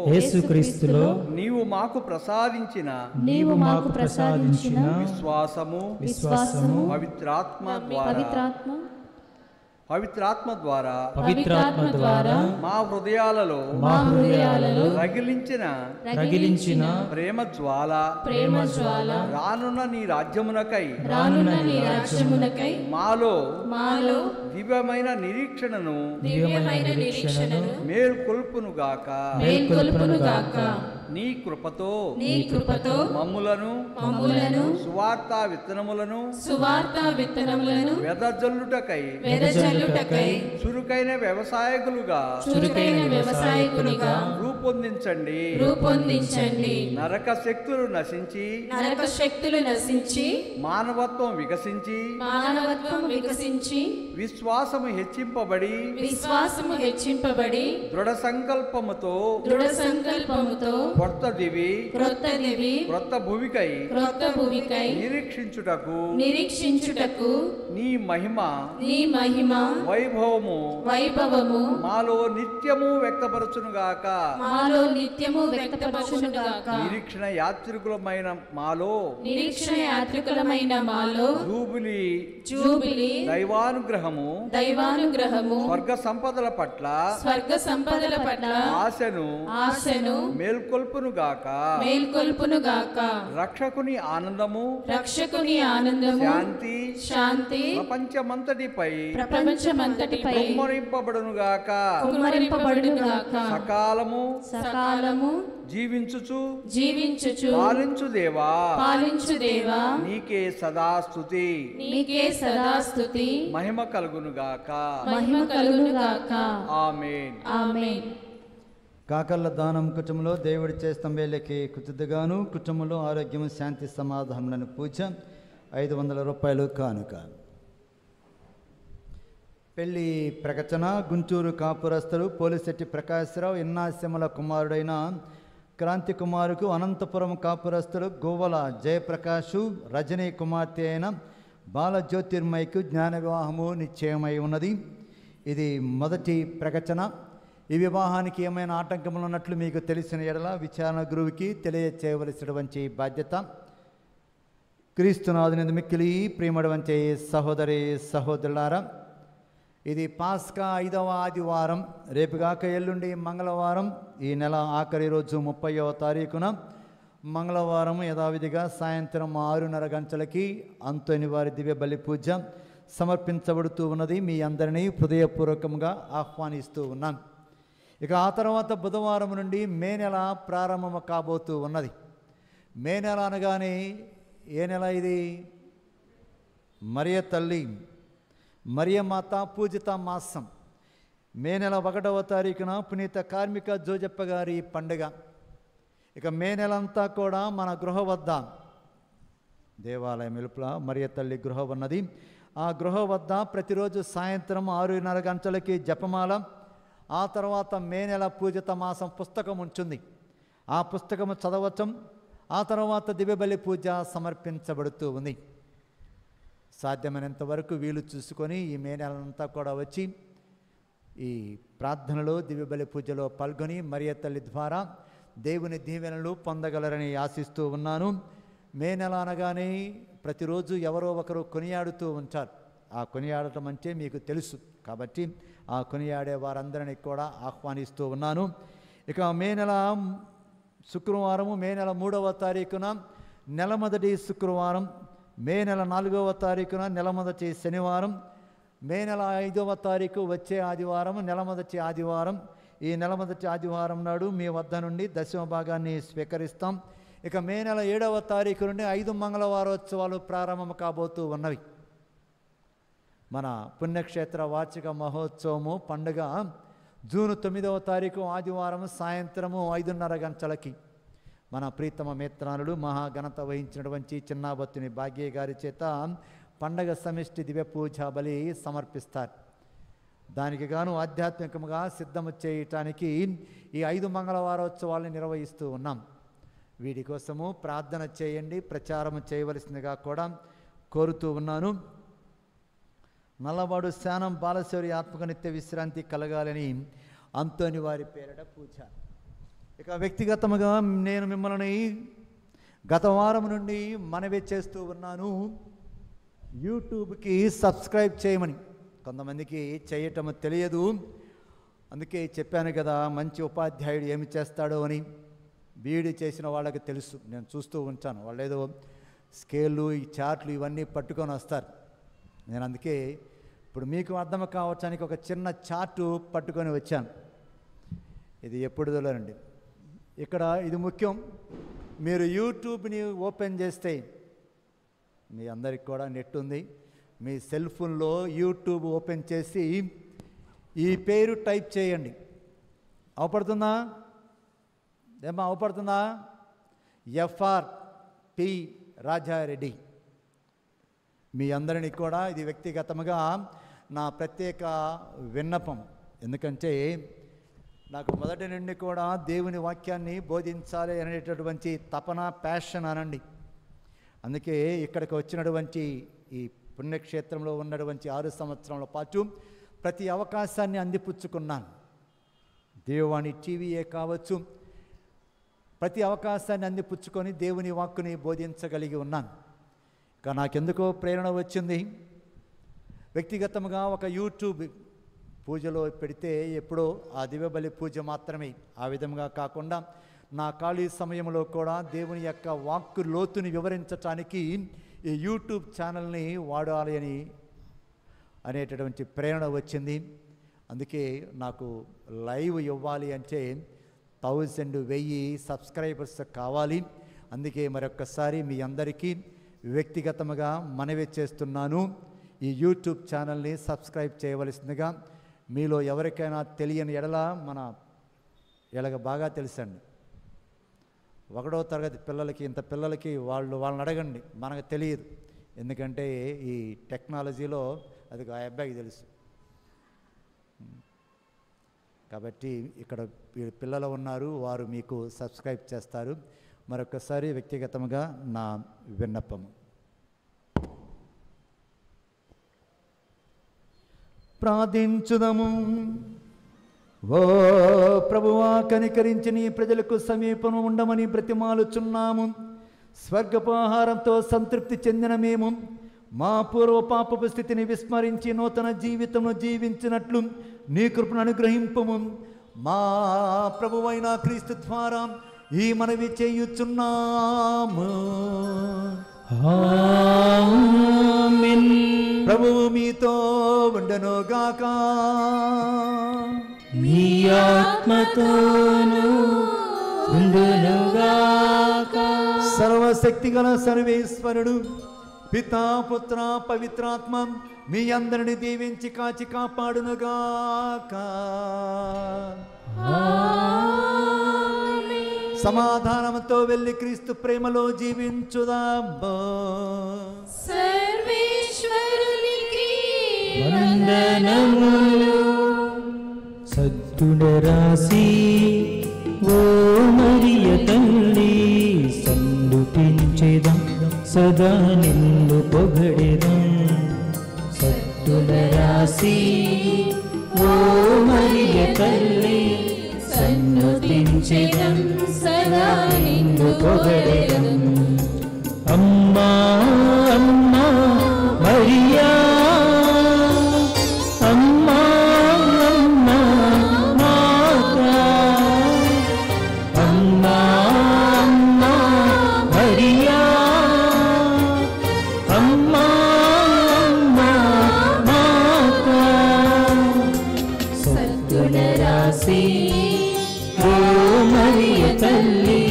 నీవు మాకు ప్రసాదించిన విశ్వాసము పవిత్రాత్మ ద్వారా మా హృదయాలలో రగిలించిన ప్రేమ జ్వాల రానున్న నీ రాజ్యమునకై మాలో దివ్యమైన నిరీక్షణను మేల్కొల్పును గాక. నీ కృపతో మమ్ములను సువార్తా విత్తనములను వెదజల్లుటకై చురుకైన వ్యవసాయకులుగా రూపొందించండి. నరక శక్తులు నశించి మానవత్వం వికసించి విశ్వాసము హెచ్చింపబడి దృఢ సంకల్పముతో కొత్త దివి క్రొత్త దివి క్రొత్త భూమికై క్రొత్త భూమికై నిరీక్షించుటకు నీ మహిమ వైభవము మాలో నిత్యము వ్యక్తపరచునుగాక నిరీక్షణ యాత్రికులమైన మాలో జూబిలి దైవానుగ్రహము స్వర్గ సంపదల పట్ల ఆశను మేల్కొల్పునుగాక రక్షకుని ఆనందము శాంతి ప్రపంచమంతటిపై కుమ్మరింపబడునుగాక సకాలము జీవించుచు పాలించు దేవా నీకే సదాస్తుతి మహిమ కలుగునుగాక ఆమేన్. కాకర్ల దానం కుటుంబంలో దేవుడి చేసిన మేలకి కృతజ్ఞతగాను కుటుంబంలో ఆరోగ్యం శాంతి సమాధానం పూజ 500 రూపాయలు కానుక. పెళ్లి ప్రకటన. గుంటూరు కాపురస్తులు పోలిశెట్టి ప్రకాశ్రావు ఇన్నాశ్యముల కుమారుడైన క్రాంతి కుమారుకు అనంతపురం కాపురస్తులు గోవల జయప్రకాషు రజనీ కుమార్తె అయిన బాలజ్యోతిర్మయ్యకు జ్ఞాన వివాహము నిశ్చయమై ఉన్నది. ఇది మొదటి ప్రకటన. ఈ వివాహానికి ఏమైనా ఆటంకములు ఉన్నట్లు మీకు తెలిసిన ఎడల విచారణ గురువుకి తెలియచేయవలసినటువంటి బాధ్యత. క్రీస్తునాథుని మిక్కిలి ప్రియమడవంచే సహోదరి సహోదరులారా, ఇది పాస్కా 5వ ఆదివారం. రేపుగాక ఎల్లుండి మంగళవారం. ఈ నెల ఆఖరి రోజు 30వ తారీఖున మంగళవారం యథావిధిగా సాయంత్రం 6:30 గంటలకి అంతోని వారి దివ్య బలి పూజ సమర్పించబడుతూ ఉన్నది. మీ అందరినీ హృదయపూర్వకంగా ఆహ్వానిస్తూ ఉన్నాం. ఇక ఆ తర్వాత బుధవారం నుండి మే నెల ప్రారంభం కాబోతూ ఉన్నది. మే నెల అనగానే ఏ నెల ఇది? మరియ తల్లి మరియమాత పూజిత మాసం. మే నెల 1వ తారీఖున పునీత కార్మిక జోజప్ప గారి పండుగ. ఇక మే నెలంతా కూడా మన గృహ వద్ద దేవాలయం వెలుపల మరియ తల్లి గృహం ఉన్నది. ఆ గృహ వద్ద ప్రతిరోజు సాయంత్రం 6:30 గంటలకి జపమాల. ఆ తర్వాత మే నెల పూజిత మాసం పుస్తకం ఉంటుంది. ఆ పుస్తకము చదవటం, ఆ తర్వాత దివ్యబలి పూజ సమర్పించబడుతూ ఉంది. సాధ్యమైనంత వరకు వీలు చూసుకొని ఈ మే నెలంతా కూడా వచ్చి ఈ ప్రార్థనలో దివ్యబలి పూజలో పాల్గొని మరియ తల్లి ద్వారా దేవుని దీవెనలు పొందగలరని ఆశిస్తూ ఉన్నాను. మే నెల అనగానే ప్రతిరోజు ఎవరో ఒకరు కొనియాడుతూ ఉంటారు. ఆ కొనియాడటం అంటే మీకు తెలుసు కాబట్టి ఆ కొనియాడే వారందరినీ కూడా ఆహ్వానిస్తూ ఉన్నాను. ఇక మే నెల శుక్రవారము, మే నెల 3వ తారీఖున నెల మొదటి శుక్రవారం, మే నెల 4వ తారీఖున నెల మొదటి శనివారం, మే నెల 5వ తారీఖు వచ్చే ఆదివారం నెల మొదటి ఆదివారం. ఈ నెల మొదటి ఆదివారం నాడు మీ వద్ద నుండి దశమ భాగాన్ని స్వీకరిస్తాం. ఇక మే నెల 7వ తారీఖు నుండి 5 మంగళవారోత్సవాలు ప్రారంభం కాబోతూ ఉన్నవి. మన పుణ్యక్షేత్ర వార్షిక మహోత్సవము పండుగ జూన్ 9వ తారీఖు ఆదివారం సాయంత్రము 5:30 గంటలకి మన ప్రీతమ మిత్రానులు మహాఘనత వహించినటువంటి చిన్నాబత్తుని భాగ్య గారి చేత పండగ సమిష్టి దివ్య పూజా బలి సమర్పిస్తారు. దానికి గాను ఆధ్యాత్మికంగా సిద్ధము చేయటానికి ఈ 5 మంగళవారోత్సవాలను నిర్వహిస్తూ ఉన్నాం. వీటి కోసము ప్రార్థన చేయండి, ప్రచారం చేయవలసిందిగా కూడా కోరుతూ ఉన్నాను. నల్లవాడు శానం బాలశౌరి ఆత్మక నిత్య విశ్రాంతి కలగాలని అంతోని వారి పేరిట పూజ. ఇక వ్యక్తిగతముగా నేను మిమ్మల్ని గత వారం నుండి మనవి చేస్తూ ఉన్నాను, యూట్యూబ్కి సబ్స్క్రైబ్ చేయమని. కొంతమందికి చేయటం తెలియదు, అందుకే చెప్పాను కదా మంచి ఉపాధ్యాయుడు ఏమి చేస్తాడో అని. బీఈడీ చేసిన వాళ్ళకి తెలుసు, నేను చూస్తూ ఉంటాను. వాళ్ళు ఏదో స్కేళ్ళు, ఈ చార్ట్లు ఇవన్నీ పట్టుకొని వస్తారు. నేను అందుకే ఇప్పుడు మీకు అర్థం కావటానికి ఒక చిన్న చార్టు పట్టుకొని వచ్చాను. ఇది ఎప్పుడుదోలేనండి. ఇక్కడ ఇది ముఖ్యం. మీరు యూట్యూబ్ని ఓపెన్ చేస్తే, మీ అందరికి కూడా నెట్ ఉంది, మీ సెల్ ఫోన్లో యూట్యూబ్ ఓపెన్ చేసి ఈ పేరు టైప్ చేయండి. అవపడుతుందా? ఏమా అవపడుతుందా? FRP రాజారెడ్డి. మీ అందరినీ కూడా ఇది వ్యక్తిగతంగా నా ప్రత్యేక విన్నపం. ఎందుకంటే నాకు మొదటి నుండి కూడా దేవుని వాక్యాన్ని బోధించాలి అనేటటువంటి తపన, ప్యాషన్ అనండి. అందుకే ఇక్కడికి వచ్చినటువంటి ఈ పుణ్యక్షేత్రంలో ఉన్నటువంటి 6 సంవత్సరాల పాటు ప్రతి అవకాశాన్ని అందిపుచ్చుకున్నాను. దేవవాణి టీవీయే కావచ్చు, ప్రతి అవకాశాన్ని అందిపుచ్చుకొని దేవుని వాక్కుని బోధించగలిగి ఉన్నాను. ఇక నాకెందుకో ప్రేరణ వచ్చింది, వ్యక్తిగతంగా ఒక యూట్యూబ్ పూజలో పెడితే ఎప్పుడో ఆ దివ్యబలి పూజ మాత్రమే, ఆ విధంగా కాకుండా నా ఖాళీ సమయంలో కూడా దేవుని యొక్క వాక్కు లోతుని వివరించటానికి ఈ యూట్యూబ్ ఛానల్ని వాడాలి అనేటటువంటి ప్రేరణ వచ్చింది. అందుకే నాకు లైవ్ ఇవ్వాలి అంటే 1000 సబ్స్క్రైబర్స్ కావాలి. అందుకే మరొక్కసారి మీ అందరికీ వ్యక్తిగతంగా మనవి చేస్తున్నాను, ఈ యూట్యూబ్ ఛానల్ని సబ్స్క్రైబ్ చేయవలసిందిగా. మీలో ఎవరికైనా తెలియని ఎడల మన ఎలాగ బాగా తెలుసండి, 1వ తరగతి పిల్లలకి, ఇంత పిల్లలకి వాళ్ళని అడగండి, మనకు తెలియదు. ఎందుకంటే ఈ టెక్నాలజీలో అది ఆ అబ్బాయికి తెలుసు. కాబట్టి ఇక్కడ పిల్లలు ఉన్నారు, వారు మీకు సబ్స్క్రైబ్ చేస్తారు. మరొకసారి వ్యక్తిగతంగా నా విన్నపము. ప్రార్థించుదము. ఓ ప్రభువా, కనికరించి నీ ప్రజలకు సమీపం ఉండమని బ్రతిమాలుచున్నాము. స్వర్గపాహారంతో సంతృప్తి చెందిన మేము మా పూర్వ పాపపు స్థితిని విస్మరించి నూతన జీవితమును జీవించినట్లు నీ కృపను అనుగ్రహింపము. మా ప్రభువైన క్రీస్తు ద్వారా ఈ మనవి చేయుచున్నాము. ఆమేన్. ప్రభువు మీతో ఉండనుగాక, మీ ఆత్మతోను ఉండునుగాక. సర్వశక్తిగల సర్వేశ్వరుడు పితా, పుత్ర, పవిత్రాత్మ మీ అందరిని దీవించి కాచి కాపాడునుగాక. సమాధానంతో వెళ్ళి క్రీస్తు ప్రేమలో జీవించుదాం. సర్వేశ్వరునికి వందనములు. సద్గుణరాశి ఓ మరియ తల్లి, సందుతించెదం సదా నిన్ను పొగడెదం. సద్గుణరాశి ఓ మరియ తల్లి, సన్నుతించెదం సదా నిన్ను పొగడెదం. అమ్మా అమ్మా మరియా, అమ్మా అమ్మా మాతా, అమ్మా అమ్మా మరియా, అమ్మా అమ్మా మాతా. సద్గుణరాశి ఓ మరియ తల్లి,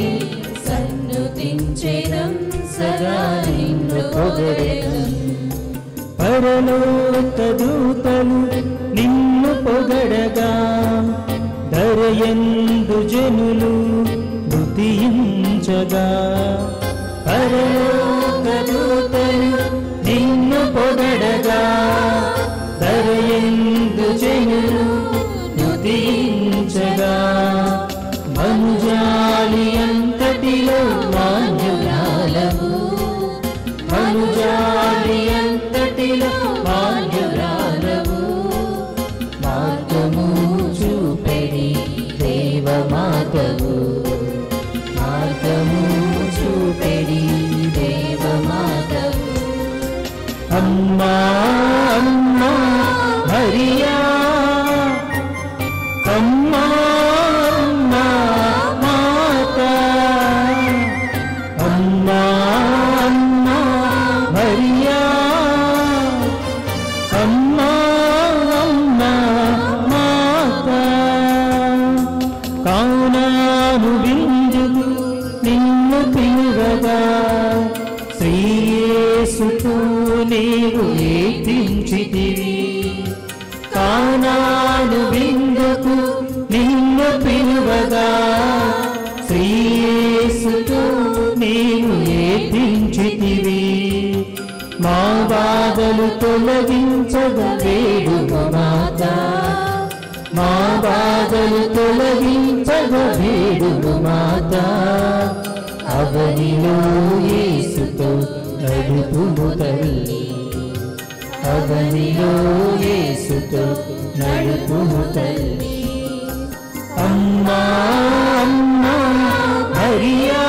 సన్నుతించెదం సదా నిన్ను పొగడెదం. పరలోక దూతలు నిన్ను పొగడగా, దరయందు జనులు స్తుతించగా. పరలోక దూతలు నిన్ను పొగడగా, దరయందు జనులు స్తుతించగా. మనుజాలి అంతటిలో మాన్యురాలవు, మనుజాలి అంతటిలో మాన్యురాలవు. మార్గము చూపెడి దేవమాతవు, మార్గము చూపెడి దేవమాతవు. అమ్మా అమ్మా మరియా, అమ్మా అమ్మా మాతా, అమ్మా అమ్మా మరియా, అమ్మా అమ్మా మాతా. కానాను బిందుకు నిన్ను పిలువగా, శ్రీయేసుతో నీవు ఏతించితివి. కానాను బిందుకు నిన్ను పిలువగా, శ్రీయేసుతో నీవు ఏతించితివి. మా బాధలు తొలగించగా వేడుమ మాత, మా బాధలు తొలగించగ వేడుము మాత అవనిలో యేసుతో నడుపుము తల్లి అవనిలో యేసుతో నడుపుము తల్లి అమ్మా అమ్మా మరియా